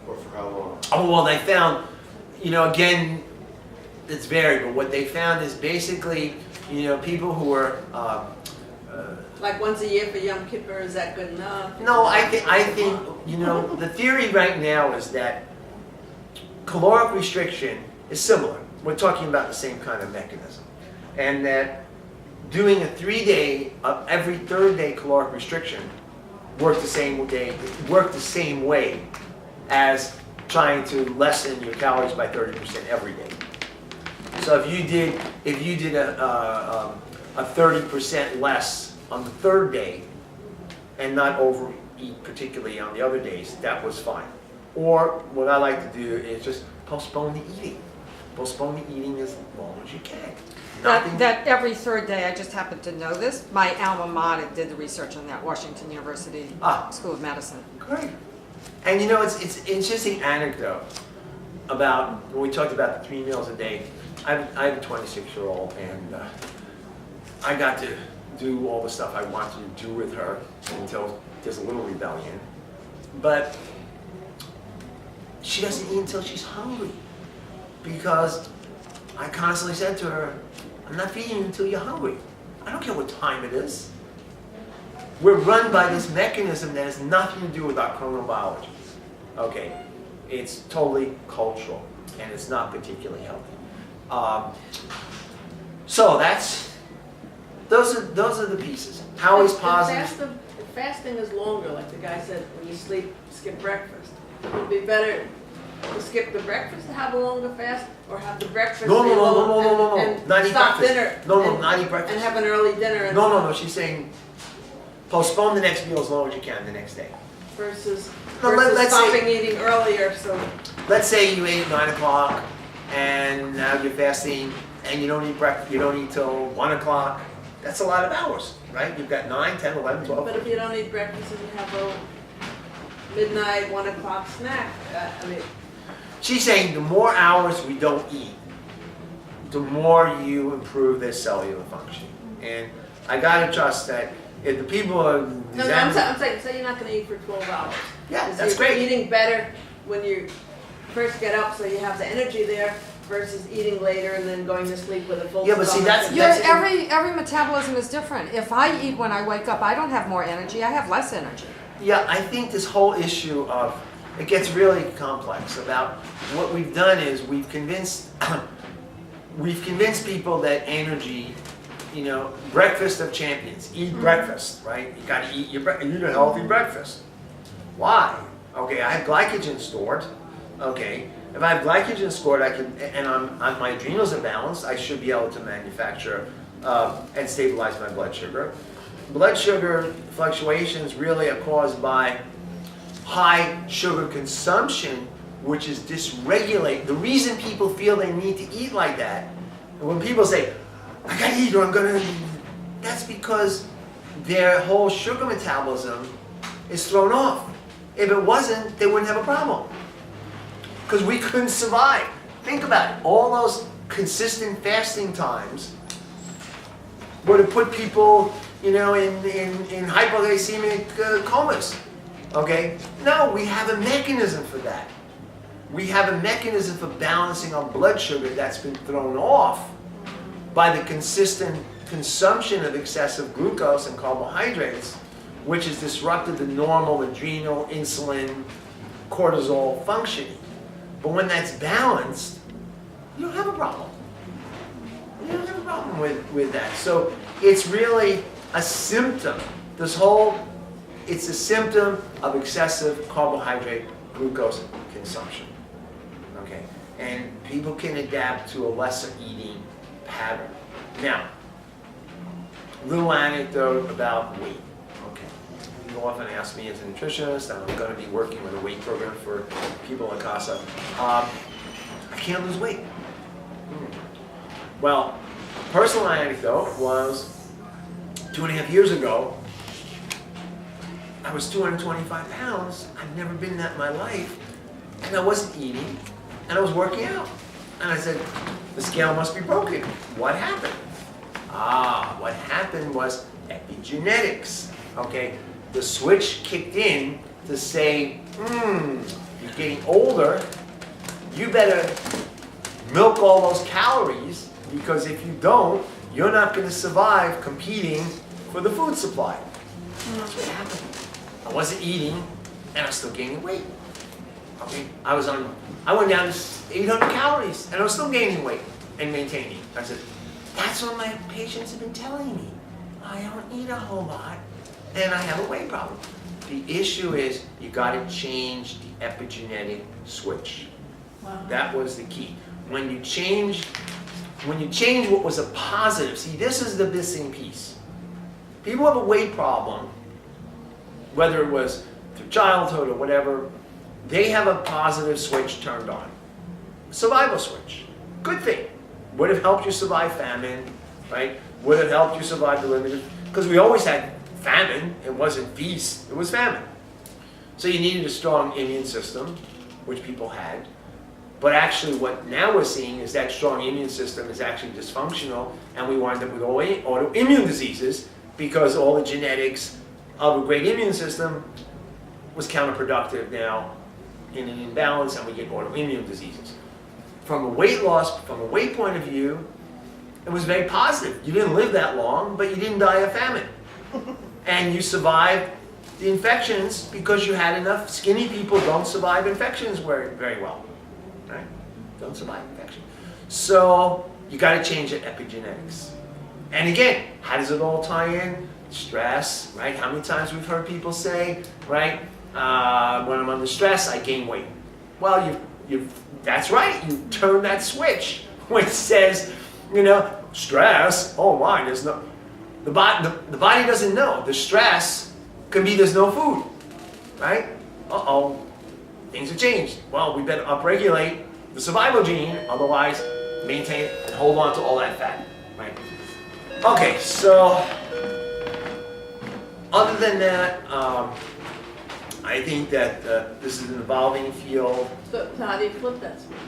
Or for how long? oh, well, they found, again, it's varied, but what they found is basically, people who were, Like once a year for Yom Kippur, is that good enough? no, I think, the theory right now is that caloric restriction is similar. We're talking about the same kind of mechanism. And that doing a 3-day, every third day caloric restriction worked the same way as trying to lessen your calories by 30% every day. So if you did a 30% less on the third day and not overeat particularly on the other days, that was fine. Or what I like to do is just postpone the eating. Postpone the eating as long as you can. That every third day, I just happened to know this. My alma mater did the research on that, Washington University School of Medicine. Great. And it's an interesting anecdote about when we talked about the 3 meals a day. I have a 26-year-old, and I got to do all the stuff I wanted to do with her until there's a little rebellion. But she doesn't eat until she's hungry, because I constantly said to her, I'm not feeding you until you're hungry. I don't care what time it is. We're run by this mechanism that has nothing to do with our chronobiology. Okay, it's totally cultural, and it's not particularly healthy. So those are the pieces. How is positive? If fasting is longer, like the guy said, when you sleep, skip breakfast. It would be better to skip the breakfast and have a longer fast, or have the breakfast No. and Not eat stop breakfast. dinner. No, and, not eat breakfast. And have an early dinner. And No. She's saying postpone the next meal as long as you can the next day. Versus No, let's stopping say- eating earlier. So Let's say you ate at 9 o'clock, and now you're fasting, and you don't eat breakfast. You don't eat till 1 o'clock. That's a lot of hours, right? You've got 9, 10, 11, 12. but if you don't eat breakfast and you have a midnight, 1 o'clock snack, She's saying the more hours we don't eat, the more you improve their cellular function. And I gotta trust that if the people are No, I'm saying, say you're not going to eat for 12 hours. Yeah, Is that's you're great. Eating better when you first get up, so you have the energy there, versus eating later and then going to sleep with a full Yeah, but see, stomach. that's- Every metabolism is different. If I eat when I wake up, I don't have more energy, I have less energy. Yeah, I think this whole issue of, it gets really complex about what we've done is we've convinced people that energy, breakfast of champions, eat breakfast, right? You gotta eat eat a healthy breakfast. Why? Okay, I have glycogen stored. Okay, if I have glycogen stored, and my adrenals are balanced, I should be able to manufacture and stabilize my blood sugar. Blood sugar fluctuations really are caused by high sugar consumption, which is dysregulate. The reason people feel they need to eat like that, and when people say, I gotta eat or I'm gonna, that's because their whole sugar metabolism is thrown off. If it wasn't, they wouldn't have a problem. Because we couldn't survive. Think about it. All those consistent fasting times would have put people, in hypoglycemic comas. Okay? No, we have a mechanism for that. We have a mechanism for balancing our blood sugar that's been thrown off by the consistent consumption of excessive glucose and carbohydrates, which has disrupted the normal adrenal, insulin, cortisol functioning. But when that's balanced, you don't have a problem. You don't have a problem with that. So it's really a symptom. It's a symptom of excessive carbohydrate glucose consumption. Okay? And people can adapt to a lesser eating pattern. Now, little anecdote about weight. Okay. People often ask me as a nutritionist, and I'm going to be working with a weight program for people in CASA. I can't lose weight. Well, personal anecdote was 2.5 years ago, I was 225 pounds. I'd never been that in my life. And I wasn't eating, and I was working out. And I said, the scale must be broken. What happened? What happened was epigenetics. Okay, the switch kicked in to say, you're getting older, you better milk all those calories, because if you don't, you're not going to survive competing for the food supply. That's what happened. I wasn't eating, and I was still gaining weight. Okay, I went down to 800 calories, and I was still gaining weight and maintaining. I said, that's what my patients have been telling me. I don't eat a whole lot, and I have a weight problem. The issue is you got to change the epigenetic switch. Wow. That was the key. When you change what was a positive, see, this is the missing piece. People have a weight problem, whether it was through childhood or whatever, they have a positive switch turned on. Survival switch. Good thing. Would have helped you survive famine, right? Would have helped you survive the limited, because we always had famine. It wasn't feast, it was famine. So you needed a strong immune system, which people had. But actually what now we're seeing is that strong immune system is actually dysfunctional, and we wind up with autoimmune diseases because all the genetics of a great immune system was counterproductive now in an imbalance, and we get autoimmune diseases. From a weight loss, from a weight point of view, it was very positive. You didn't live that long, but you didn't die of famine. And you survived the infections because you had enough. Skinny people don't survive infections very well. Right? Don't survive infection. So you got to change the epigenetics. And again, how does it all tie in? Stress, right? How many times we've heard people say, right? When I'm under stress, I gain weight. Well, that's right. You turn that switch when it says, stress. Oh my, there's no. The body doesn't know. The stress can be there's no food, right? Uh-oh. Things have changed. Well, we better upregulate the survival gene, otherwise maintain and hold on to all that fat, right? Okay, so other than that, I think that this is an evolving field. So how do you flip that switch?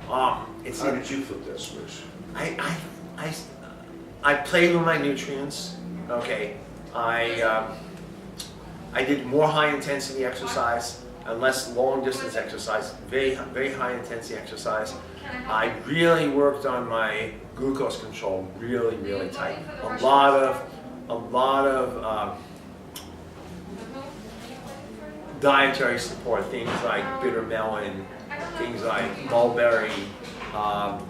How did you flip that switch? I played with my nutrients. Okay, I did more high intensity exercise and less long distance exercise. Very high intensity exercise. I really worked on my glucose control really tight. A lot of dietary support, things like bitter melon, things like mulberry,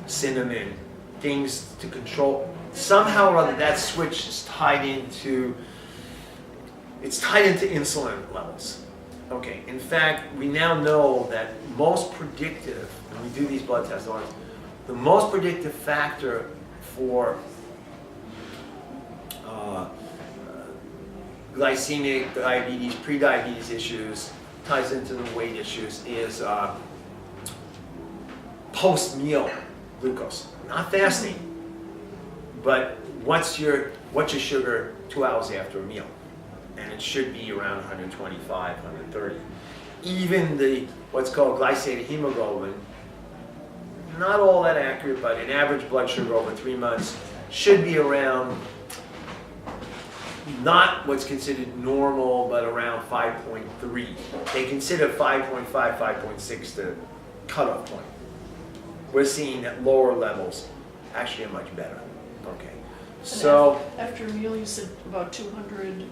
cinnamon, things to control. Somehow or other, that switch is tied into insulin levels. Okay, in fact, we now know that most predictive, when we do these blood tests, the most predictive factor for glycemic diabetes, prediabetes issues, ties into the weight issues, is post-meal glucose. Not fasting, but what's your sugar 2 hours after a meal. And it should be around 125, 130. Even the, what's called glycated hemoglobin, not all that accurate, but an average blood sugar over 3 months should be around, not what's considered normal, but around 5.3. They consider 5.5, 5.6 the cutoff point. We're seeing that lower levels actually are much better. Okay. So After a meal, you said about 200.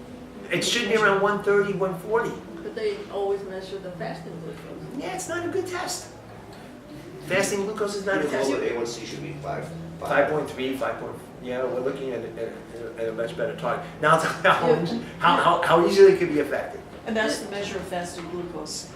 it should be around 130, 140. But they always measure the fasting glucose. Yeah, it's not a good test. Fasting glucose is not a Even test. though the A1C should be 5.3, 5. Yeah, we're looking at a much better target. Now, how easily it could be affected. And that's the measure of fasting glucose.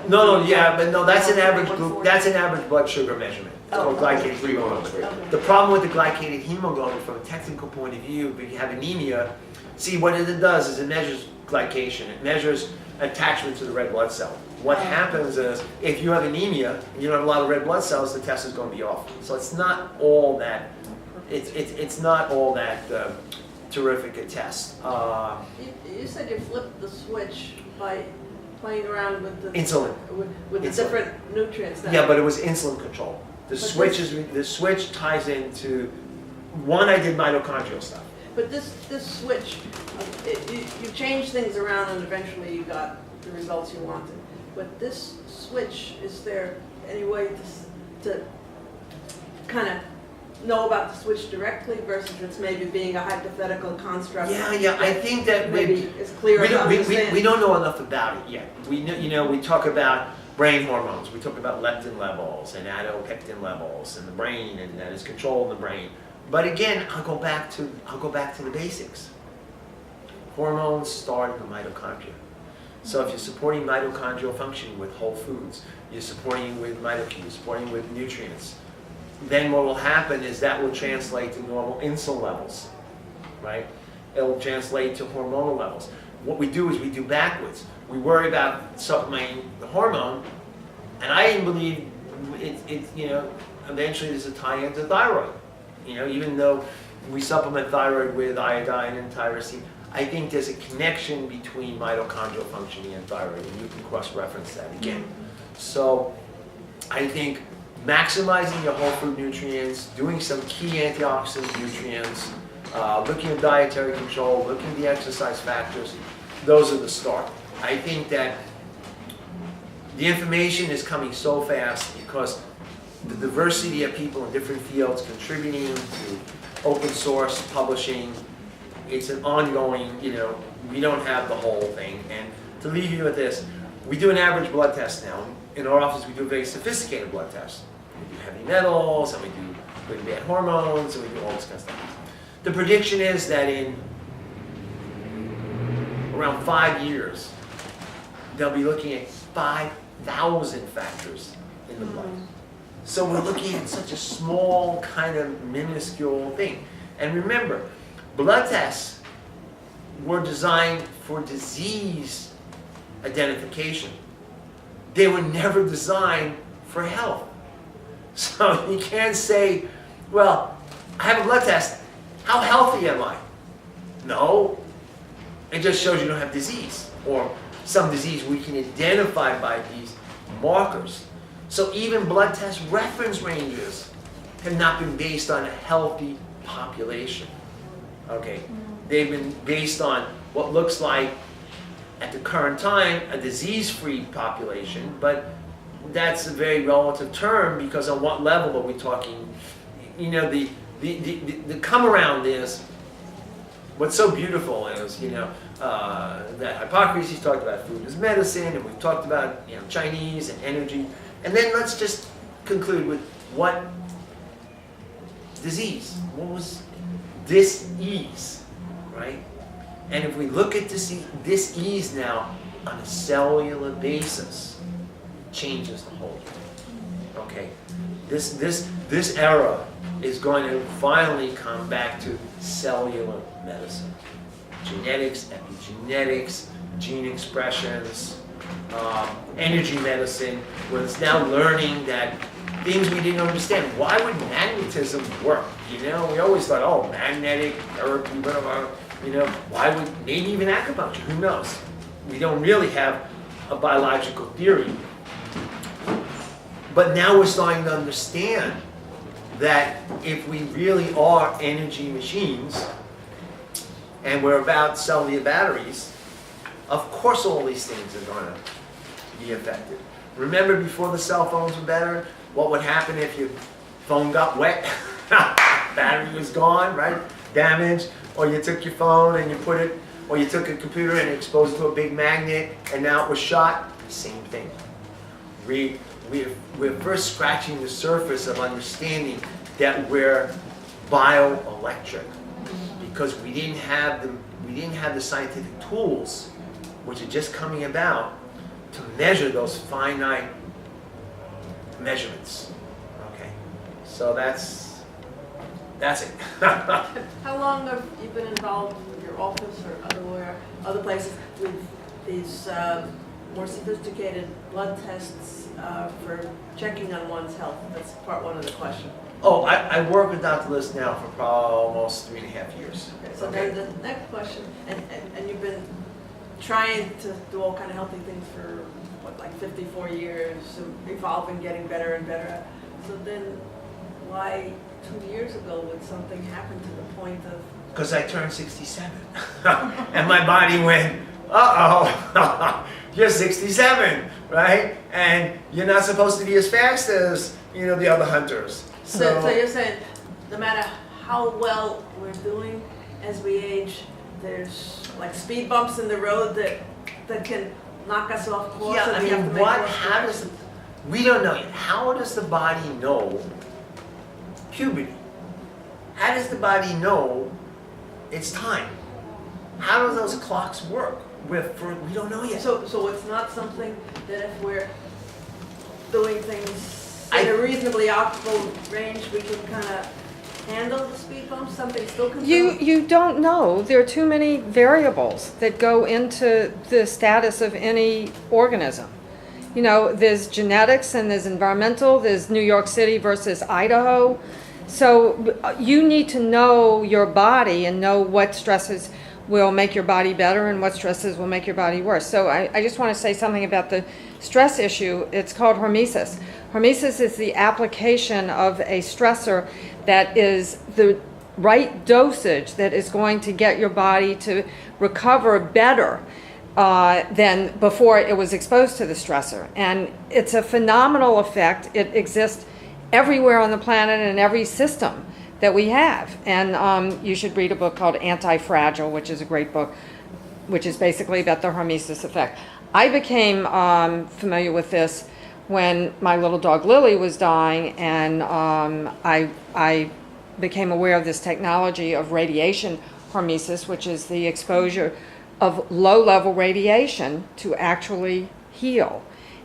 No, that's an average 140. that's an average blood sugar memeasurement. It's Oh, called glycated hemoglobin. Okay. The problem with the glycated hemoglobin from a technical point of view, if you have anemia, see what it does is it measures glycation. It measures attachment to the red blood cell. What happens is if you have anemia and you don't have a lot of red blood cells, the test is going to be off. So it's not all that. It's not all that terrific a test. You said you flipped the switch by playing around with the Insulin. with the Insulin. different nutrients. Now. Yeah, but it was insulin control. The switch ties into one. I did mitochondrial stuff. But this switch, you changed things around and eventually you got the results you wanted. But this switch, is there any way to kind of know about the switch directly versus it's maybe being a hypothetical construct? Yeah. I think that Maybe it's clear to understand. we don't know enough about it yet. We know, we talk about brain hormones. We talk about leptin levels and adipeptin levels in the brain, and that is control in the brain. But again, I'll go back to the basics. Hormones start in the mitochondria. So if you're supporting mitochondrial function with whole foods, you're supporting with mitochondria, you're supporting with nutrients, then what will happen is that will translate to normal insulin levels, right? It'll translate to hormonal levels. What we do is we do backwards. We worry about supplementing the hormone, and I even believe eventually there's a tie into thyroid. Even though we supplement thyroid with iodine and tyrosine, I think there's a connection between mitochondrial functioning and thyroid, and you can cross-reference that again. So I think maximizing your whole food nutrients, doing some key antioxidant nutrients, looking at dietary control, looking at the exercise factors, those are the start. I think that the information is coming so fast because the diversity of people in different fields contributing to open source publishing, it's an ongoing, we don't have the whole thing. And to leave you with this, we do an average blood test now. In our office, we do a very sophisticated blood test. We do heavy metals, and we do good and bad hormones, and we do all this kind of stuff. The prediction is that in around 5 years, they'll be looking at 5,000 factors in the blood. So we're looking at such a small, kind of minuscule thing. And remember, blood tests were designed for disease identification. They were never designed for health. So you can't say, well, I have a blood test. How healthy am I? No. It just shows you don't have disease or some disease we can identify by these markers. So even blood test reference ranges have not been based on a healthy population. Okay, they've been based on what looks like, at the current time, a disease-free population, but that's a very relative term because on what level are we talking? The come around is, what's so beautiful is, that Hippocrates talked about food as medicine, and we've talked about, Chinese and energy. And then let's just conclude with what disease? What was dis-ease, right? And if we look at dis-ease now on a cellular basis, changes the whole thing. Okay, this era is going to finally come back to cellular medicine, genetics, epigenetics, gene expressions. Energy medicine, where it's now learning that things we didn't understand. Why would magnetism work? We always thought, magnetic therapy, whatever. You know, why would, maybe even acupuncture, who knows? We don't really have a biological theory. But now we're starting to understand that if we really are energy machines, and we're about cellular batteries, of course all these things are going to be affected. Remember before the cell phones were better, what would happen if your phone got wet? Battery was gone, right? Damaged. Or you took your phone and you put it, or you took a computer and exposed it to a big magnet and now it was shot. Same thing. We're first scratching the surface of understanding that we're bioelectric because we didn't have the scientific tools, which are just coming about, to measure those finite measurements. Okay, so that's it. How long have you been involved with your office or other places with these more sophisticated blood tests for checking on one's health? That's part one of the question. Oh, I work with Dr. List now for probably almost 3.5 years. Okay, so then the next question, and you've been trying to do all kind of healthy things for, what, like 54 years, evolving, getting better and better. So then why 2 years ago would something happen to the point of... Because I turned 67. And my body went, uh-oh, you're 67, right? And you're not supposed to be as fast as, the other hunters. So you're saying, no matter how well we're doing as we age, there's like speed bumps in the road that can knock us off course? Yeah, and I we have to mean, make what, course how does, corrections? we don't know yet. How does the body know puberty? How does the body know it's time? How do those clocks work? We don't know yet. So it's not something that if we're doing things in a reasonably optimal range, we can kind of handle the speed bumps? Something still can... You don't know. There are too many variables that go into the status of any organism. There's genetics and there's environmental, there's New York City versus Idaho. So you need to know your body and know what stresses will make your body better and what stresses will make your body worse. So I just want to say something about the stress issue. It's called hormesis. Hormesis is the application of a stressor that is the right dosage that is going to get your body to recover better than before it was exposed to the stressor. And it's a phenomenal effect. It exists everywhere on the planet and every system that we have. And you should read a book called Anti-Fragile, which is a great book, which is basically about the hormesis effect. I became familiar with this when my little dog Lily was dying, and I became aware of this technology of radiation hormesis, which is the exposure of low-level radiation to actually heal.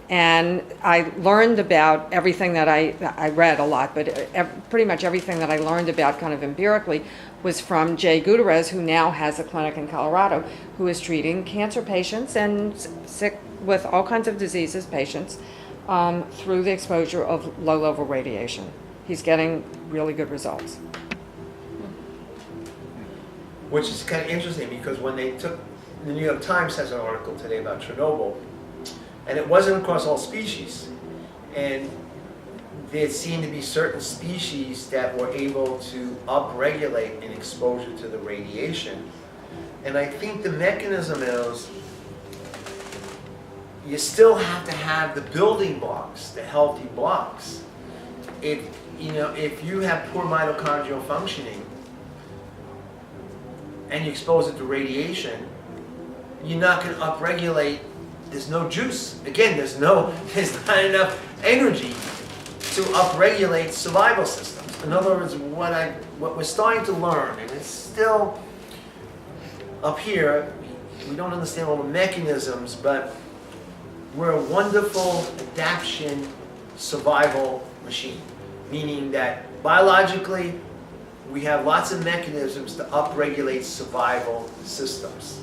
And I learned about everything that I read a lot, but pretty much everything that I learned about kind of empirically was from Jay Gutierrez, who now has a clinic in Colorado, who is treating cancer patients and sick with all kinds of diseases patients through the exposure of low-level radiation. He's getting really good results. Which is kind of interesting because when they took, the New York Times has an article today about Chernobyl, and it wasn't across all species. And there seemed to be certain species that were able to upregulate an exposure to the radiation. And I think the mechanism is, you still have to have the building blocks, the healthy blocks. If you have poor mitochondrial functioning and you expose it to radiation, you're not going to upregulate. There's no juice. Again, there's not enough energy to upregulate survival systems. In other words, what we're starting to learn, and it's still up here, we don't understand all the mechanisms, but we're a wonderful adaptation survival machine, meaning that biologically, we have lots of mechanisms to upregulate survival systems.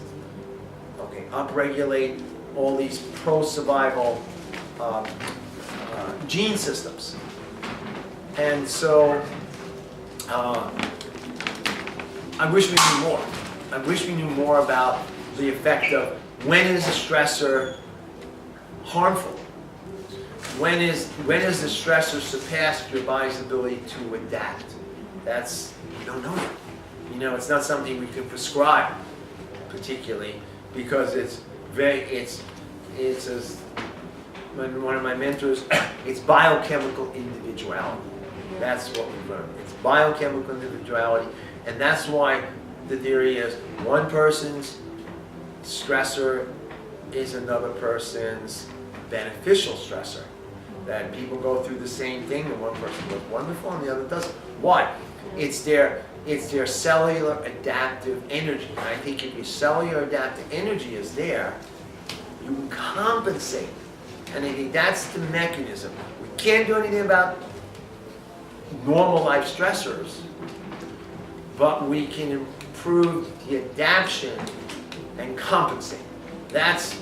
Okay, upregulate all these pro-survival gene systems. And so, I wish we knew more. I wish we knew more about the effect of when is a stressor harmful? When is the stressor surpassed your body's ability to adapt? We don't know yet. You know, it's not something we can prescribe particularly because as one of my mentors, it's biochemical individuality. That's what we've learned. It's biochemical individuality, and that's why the theory is one person's stressor is another person's beneficial stressor. That people go through the same thing, and one person goes wonderful and the other doesn't. Why? It's their cellular adaptive energy. And I think if your cellular adaptive energy is there, you can compensate. And I think that's the mechanism. We can't do anything about normal life stressors, but we can improve the adaptation and compensate. That's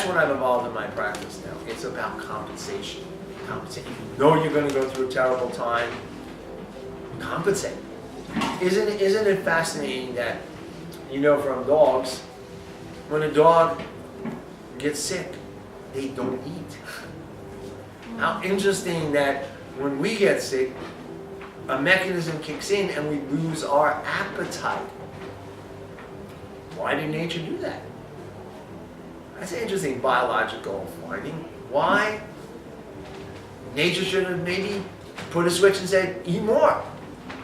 what I've evolved in my practice now. It's about compensation. Compensate. You know you're going to go through a terrible time. Compensate. Isn't it fascinating that, you know, from dogs, when a dog gets sick, they don't eat. How interesting that when we get sick, a mechanism kicks in and we lose our appetite. Why did nature do that? That's an interesting biological finding. Why? Nature should have maybe put a switch and said, eat more.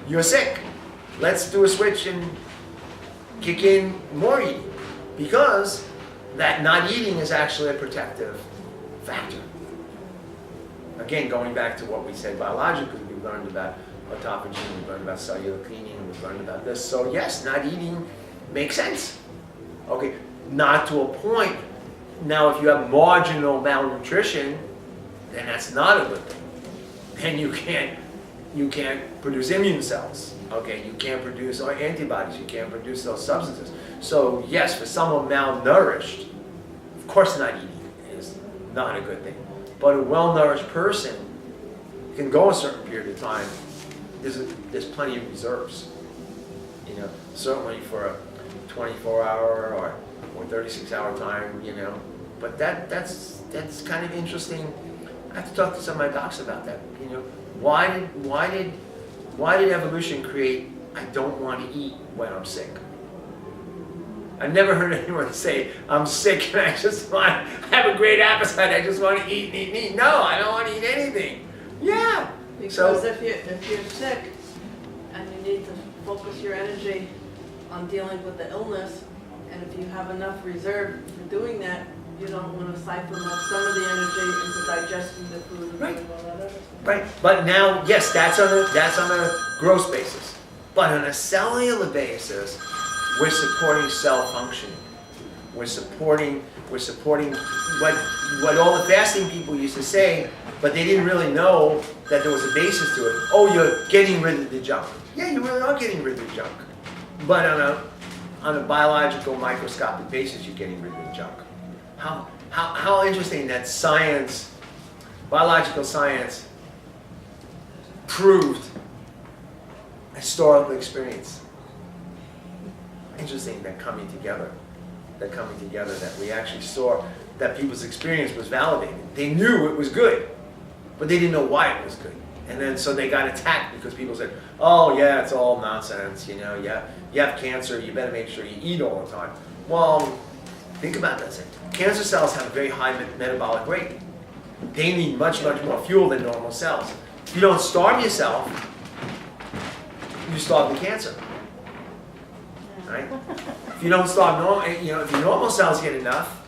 You're sick. Let's do a switch and kick in more eating. Because that not eating is actually a protective factor. Again, going back to what we said biologically, we've learned about autophagy, we've learned about cellular cleaning, we've learned about this. So yes, not eating makes sense. Okay, not to a point. Now, if you have marginal malnutrition, then that's not a good thing. Then you can't produce immune cells. Okay, you can't produce antibodies, you can't produce those substances. So yes, for someone malnourished, of course not eating is not a good thing. But a well-nourished person can go a certain period of time. There's plenty of reserves. You know, certainly for a 24-hour or 36-hour time, you know. But that's kind of interesting. I have to talk to some of my docs about that. You know, why did evolution create I don't want to eat when I'm sick? I've never heard anyone say, I'm sick and I have a great appetite, I just want to eat and eat and eat. No, I don't want to eat anything. Yeah. Because if you're sick and you need to focus your energy on dealing with the illness, and if you have enough reserve for doing that, you don't want to siphon off some of the energy into digesting the food. Right. And all that other stuff. Right. But now, yes, that's on a gross basis. But on a cellular basis, we're supporting cell functioning. We're supporting what all the fasting people used to say, but they didn't really know that there was a basis to it. Oh, you're getting rid of the junk. Yeah, you really are getting rid of the junk. But on a biological microscopic basis, you're getting rid of the junk. How interesting that science, biological science, proved historical experience. Interesting that coming together, that we actually saw that people's experience was validated. They knew it was good, but they didn't know why it was good. And then so they got attacked because people said, oh yeah, it's all nonsense, you know, yeah, you have cancer, you better make sure you eat all the time. Well, think about that. Cancer cells have a very high metabolic rate. They need much, much more fuel than normal cells. If you don't starve yourself, you starve the cancer. Right? If you don't starve if your normal cells get enough,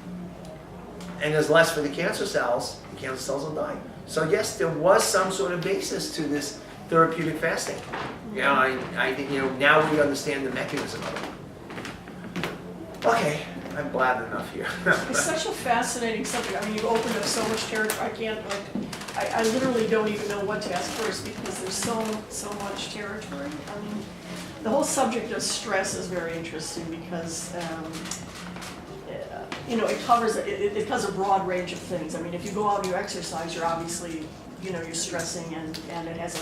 and there's less for the cancer cells will die. So yes, there was some sort of basis to this therapeutic fasting. You know, I think, you know, now we understand the mechanism of it. Okay, I've blabbed enough here. It's such a fascinating subject. I mean, you opened up so much territory. I literally don't even know what to ask first because there's so much territory. I mean, the whole subject of stress is very interesting because, you know, it covers a broad range of things. I mean, if you go out and you exercise, you're obviously you're stressing, and it has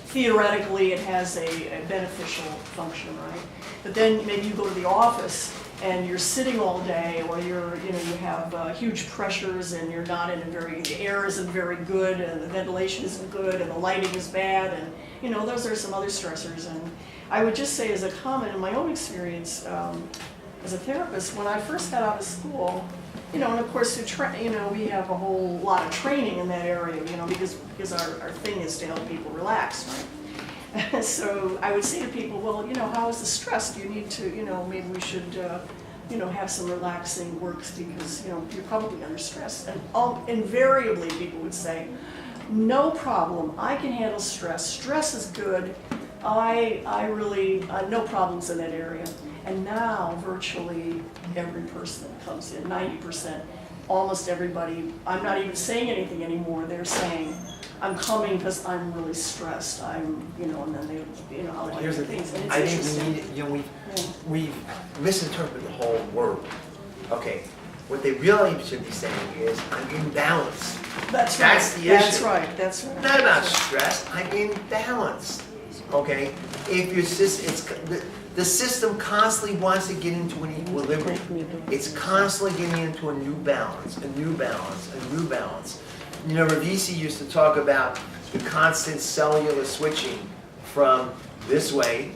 theoretically, it has a beneficial function, right? But then maybe you go to the office and you're sitting all day, or you have huge pressures, and you're not in the air isn't very good, and the ventilation isn't good, and the lighting is bad, and those are some other stressors. And I would just say, as a comment, in my own experience as a therapist, when I first got out of school, and of course we have a whole lot of training in that area, because our thing is to help people relax, right? So I would say to people, well, how is the stress? Do you need to, maybe we should, have some relaxing works, because, you're probably under stress. And invariably people would say, no problem, I can handle stress. Stress is good. I really, no problems in that area. And now virtually every person that comes in, 90%, almost everybody, I'm not even saying anything anymore. They're saying, I'm coming because I'm really stressed. And then they, I'll do Here's the things. And it's I think interesting. we need, we've misinterpreted the whole word. Okay, what they really should be saying is, I'm imbalanced. That's That's right. the That's issue. right. That's right. Not about stress, I'm imbalanced. Okay, if your system, the system constantly wants to get into an equilibrium. It's constantly getting into a new balance, a new balance, a new balance. Ravisi used to talk about the constant cellular switching from this way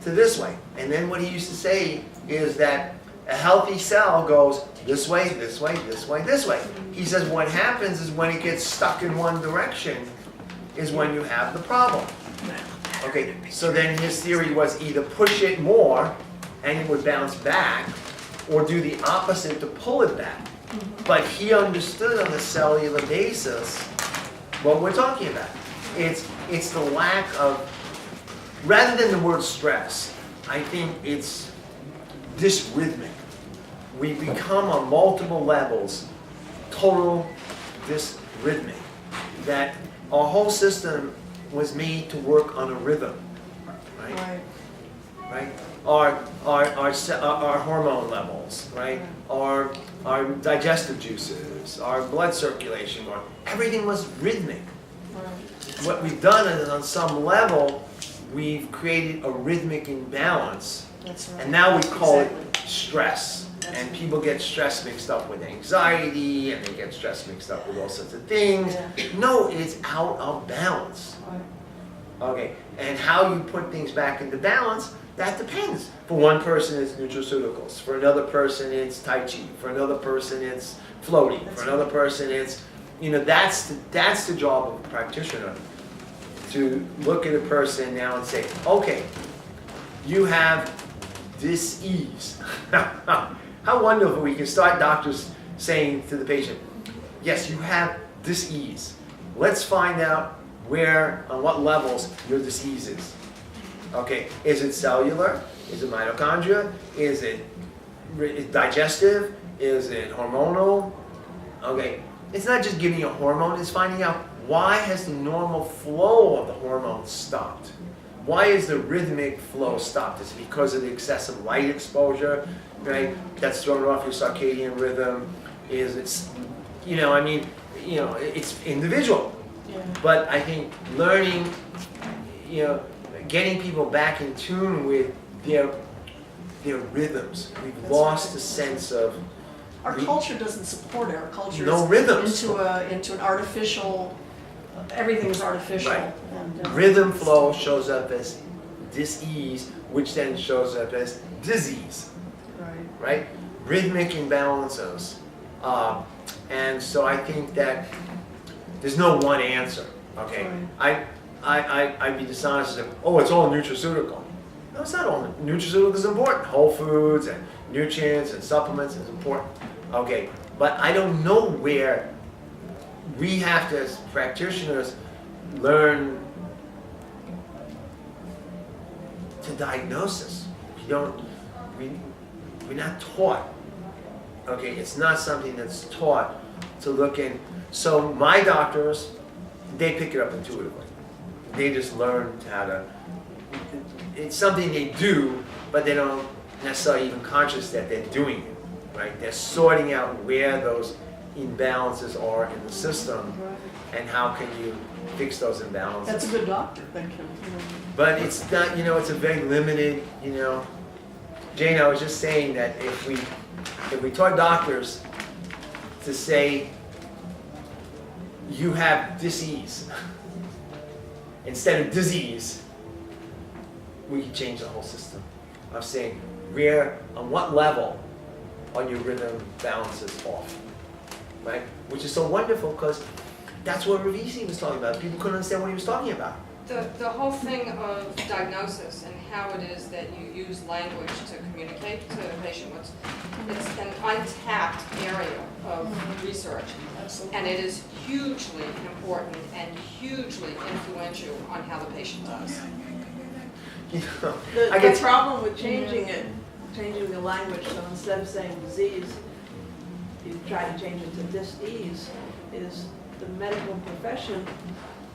to this way. And then what he used to say is that a healthy cell goes this way, this way, this way, this way. He says what happens is when it gets stuck in one direction is when you have the problem. Okay, so then his theory was either push it more and it would bounce back, or do the opposite to pull it back. But he understood on the cellular basis what we're talking about. It's the lack of, rather than the word stress, I think it's dysrhythmic. We become on multiple levels total dysrhythmic. That our whole system was made to work on a rhythm, right? Right? Our hormone levels, right? Our digestive juices, our blood circulation, everything was rhythmic. What we've done is, on some level, we've created a rhythmic imbalance, That's right. and now we call Exactly. it stress. And people get stress mixed up with anxiety, and they get stress mixed up with all sorts of things. Yeah. No, it's out of balance. Okay, and how you put things back into balance, that depends. For one person, it's nutraceuticals. For another person, it's Tai Chi. For another person, it's floating. For another person, it's, that's the job of a practitioner. To look at a person now and say, okay, you have dis-ease. How wonderful we can start doctors saying to the patient, yes, you have dis-ease. Let's find out where, on what levels your disease is. Okay, is it cellular? Is it mitochondria? Is it digestive? Is it hormonal? Okay, it's not just giving you a hormone, it's finding out why has the normal flow of the hormones stopped? Why is the rhythmic flow stopped? Is it because of the excessive light exposure, right? That's thrown off your circadian rhythm? Is it, it's individual. Yeah. But I think learning, getting people back in tune with their rhythms. We've That's lost right. the sense of Our culture doesn't support it. Our culture no is rhythms. into an artificial. Everything is artificial. Right. And, Rhythm flow shows up as dis-ease, which then shows up as disease, Right. right? Rhythmic imbalances. And so I think that there's no one answer, okay? I'd be dishonest and say, oh, it's all nutraceutical. No, it's not all. Nutraceuticals is important. Whole foods and nutrients and supplements is important. Okay, but I don't know where we have to, as practitioners, learn to diagnose this. We're not taught. Okay, it's not something that's taught to look in. So my doctors, they pick it up intuitively. They just learn how to, it's something they do, but they don't necessarily even conscious that they're doing it, right? They're sorting out where those imbalances are in the system, and how can you fix those imbalances. That's a good doctor that can, But it's not, it's a very limited, Jane, I was just saying that if we taught doctors to say, you have disease, instead of disease, we could change the whole system. I'm saying, on what level are your rhythm balances off, right? Which is so wonderful, because that's what Ravisi was talking about. People couldn't understand what he was talking about. The whole thing of diagnosis and how it is that you use language to communicate to the patient, it's an untapped area of research. absolutely. And it is hugely important and hugely influential on how the patient does. I The get problem with changing the language, so instead of saying disease, you try to change it to dis-ease, is the medical profession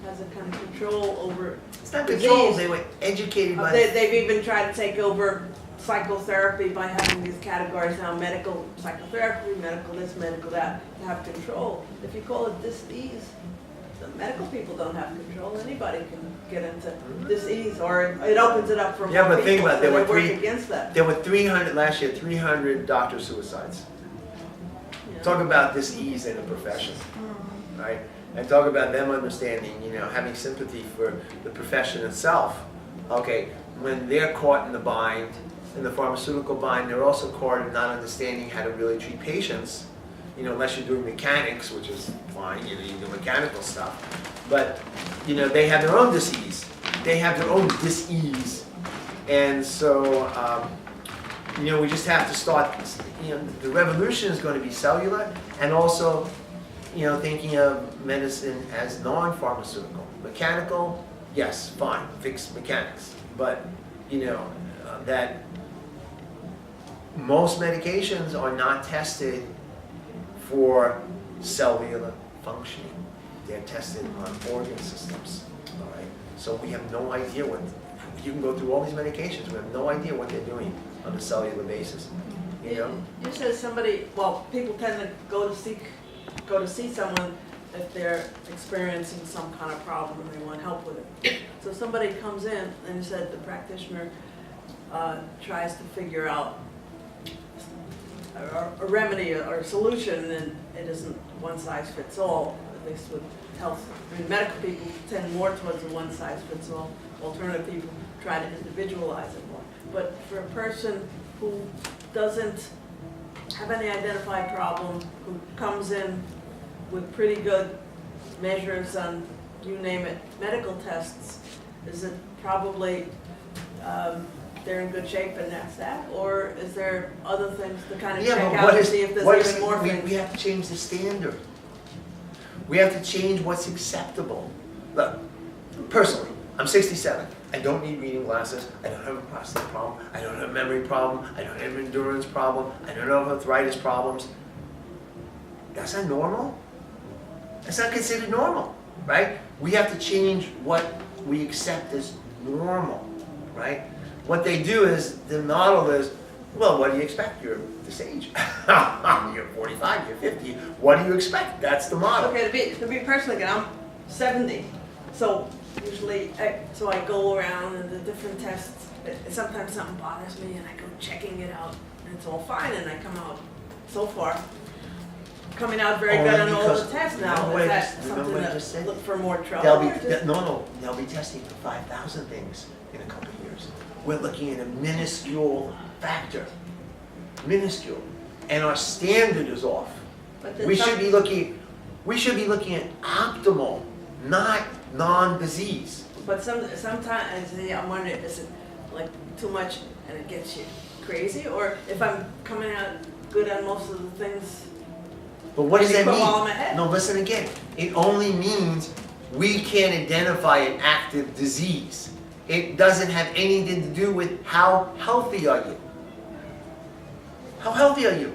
has a kind of control over It's not disease. control. They were educated by. They've even tried to take over psychotherapy by having these categories now, medical psychotherapy, medical this, medical that, to have control. If you call it dis-ease, the medical people don't have control. Anybody can get into dis-ease, or it opens it up for more Yeah, but people, think about it. so There they were work three- against that. There were 300 last year. 300 doctor suicides. you know. Talk about dis-ease in a profession, right? And talk about them understanding, having sympathy for the profession itself. Okay, when they're caught in the bind, in the pharmaceutical bind, they're also caught in not understanding how to really treat patients, unless you're doing mechanics, which is fine, you do mechanical stuff. But, they have their own dis-ease. They have their own dis-ease. And so, we just have to start, the revolution is going to be cellular, and also, thinking of medicine as non-pharmaceutical. Mechanical, yes, fine, fix mechanics. But, that most medications are not tested for cellular functioning. They're tested on organ systems, all right? So we have no idea you can go through all these medications, we have no idea what they're doing on a cellular basis, You said people tend to go to see someone if they're experiencing some kind of problem and they want help with it. So somebody comes in and you said the practitioner tries to figure out a remedy or a solution, and it isn't one size fits all, at least with health. Medical people tend more towards a one size fits all. Alternative people try to individualize it more. But for a person who doesn't have any identified problem, who comes in with pretty good measures on, you name it, medical tests, is it probably they're in good shape and that's that? Or is there other things to kind of check out to see if there's even more things? We have to change the standard. We have to change what's acceptable. Look, personally, I'm 67. I don't need reading glasses. I don't have a prostate problem. I don't have a memory problem. I don't have an endurance problem. I don't have arthritis problems. That's not normal. That's not considered normal, right? We have to change what we accept as normal, right? What they do is, the model is, well, what do you expect? You're this age. You're 45, you're 50. What do you expect? That's the model. Okay, to be personal again, I'm 70, so usually, I go around and the different tests, sometimes something bothers me and I go checking it out, and it's all fine, and I come out, so far, coming out very good on all the tests now. Remember Is what I that just- remember what I just something said? to look for more trouble? They'll be testing for 5,000 things in a couple of years. We're looking at a minuscule factor, minuscule, and our standard is off. But then We should be looking at optimal, not non-disease. But sometimes I'm wondering, is it like too much and it gets you crazy? Or if I'm coming out good on most of the things, But what does Maybe that put mean? all in my head. No, listen again. It only means we can't identify an active disease. It doesn't have anything to do with how healthy are you. How healthy are you?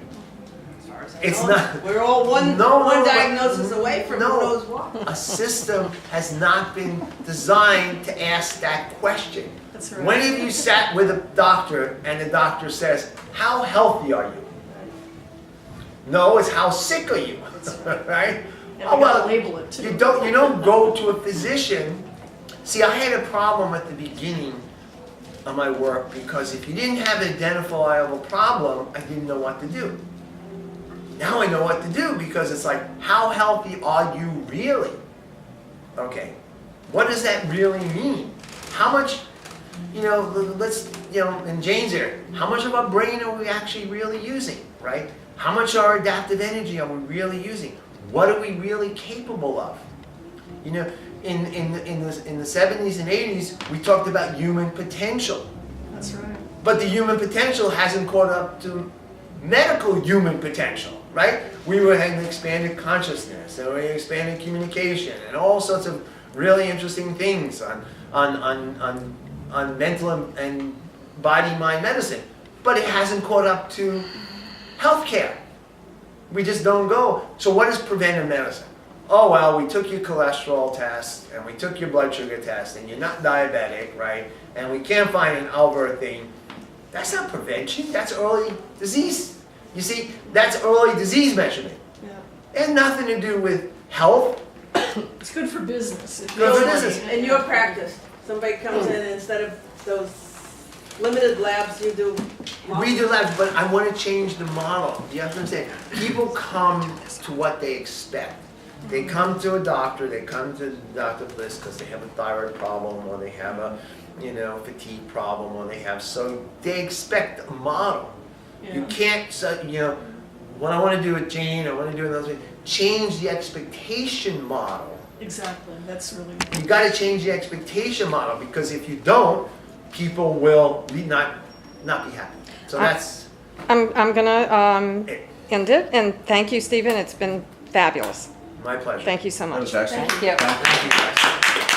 as far as I It's know, not- we're all one No, but- diagnosis away from no. who knows what. A system has not been designed to ask that question. That's right. When have you sat with a doctor and the doctor says, how healthy are you? No, it's how sick are you, That's right? And Oh, we gotta well, label it too. you don't go to a physician. See, I had a problem at the beginning of my work because if you didn't have an identifiable problem, I didn't know what to do. Now I know what to do because it's like, how healthy are you really? Okay, what does that really mean? How much, let's, in Jane's area, how much of our brain are we actually really using, right? How much of our adaptive energy are we really using? What are we really capable of? In the 70s and 80s, we talked about human potential. That's right. But the human potential hasn't caught up to medical human potential, right? We were having expanded consciousness, and we expanded communication, and all sorts of really interesting things on mental and body-mind medicine. But it hasn't caught up to healthcare. We just don't go. So what is preventive medicine? Oh, well, we took your cholesterol test, and we took your blood sugar test, and you're not diabetic, right? And we can't find an Albert thing. That's not prevention, that's early disease. You see, that's early disease measurement. Yeah. It has nothing to do with health. It's good for business. If Good you for know business. money. In your practice, somebody comes in and instead of those limited labs, you do. We do labs, but I want to change the model. You have to understand, people come to what they expect. They come to a doctor, they come to Dr. Bliss because they have a thyroid problem, or they have a, fatigue problem, or they have, so they expect a model. Yeah. You can't, what I want to do with Jane, I want to do with those, change the expectation model. Exactly, that's really. You got to change the expectation model, because if you don't, people will not be happy. So that's I'm gonna end it, and thank you, Stephen, it's been fabulous. my pleasure. Thank you so That much. was excellent. Thank you. Thank you, guys.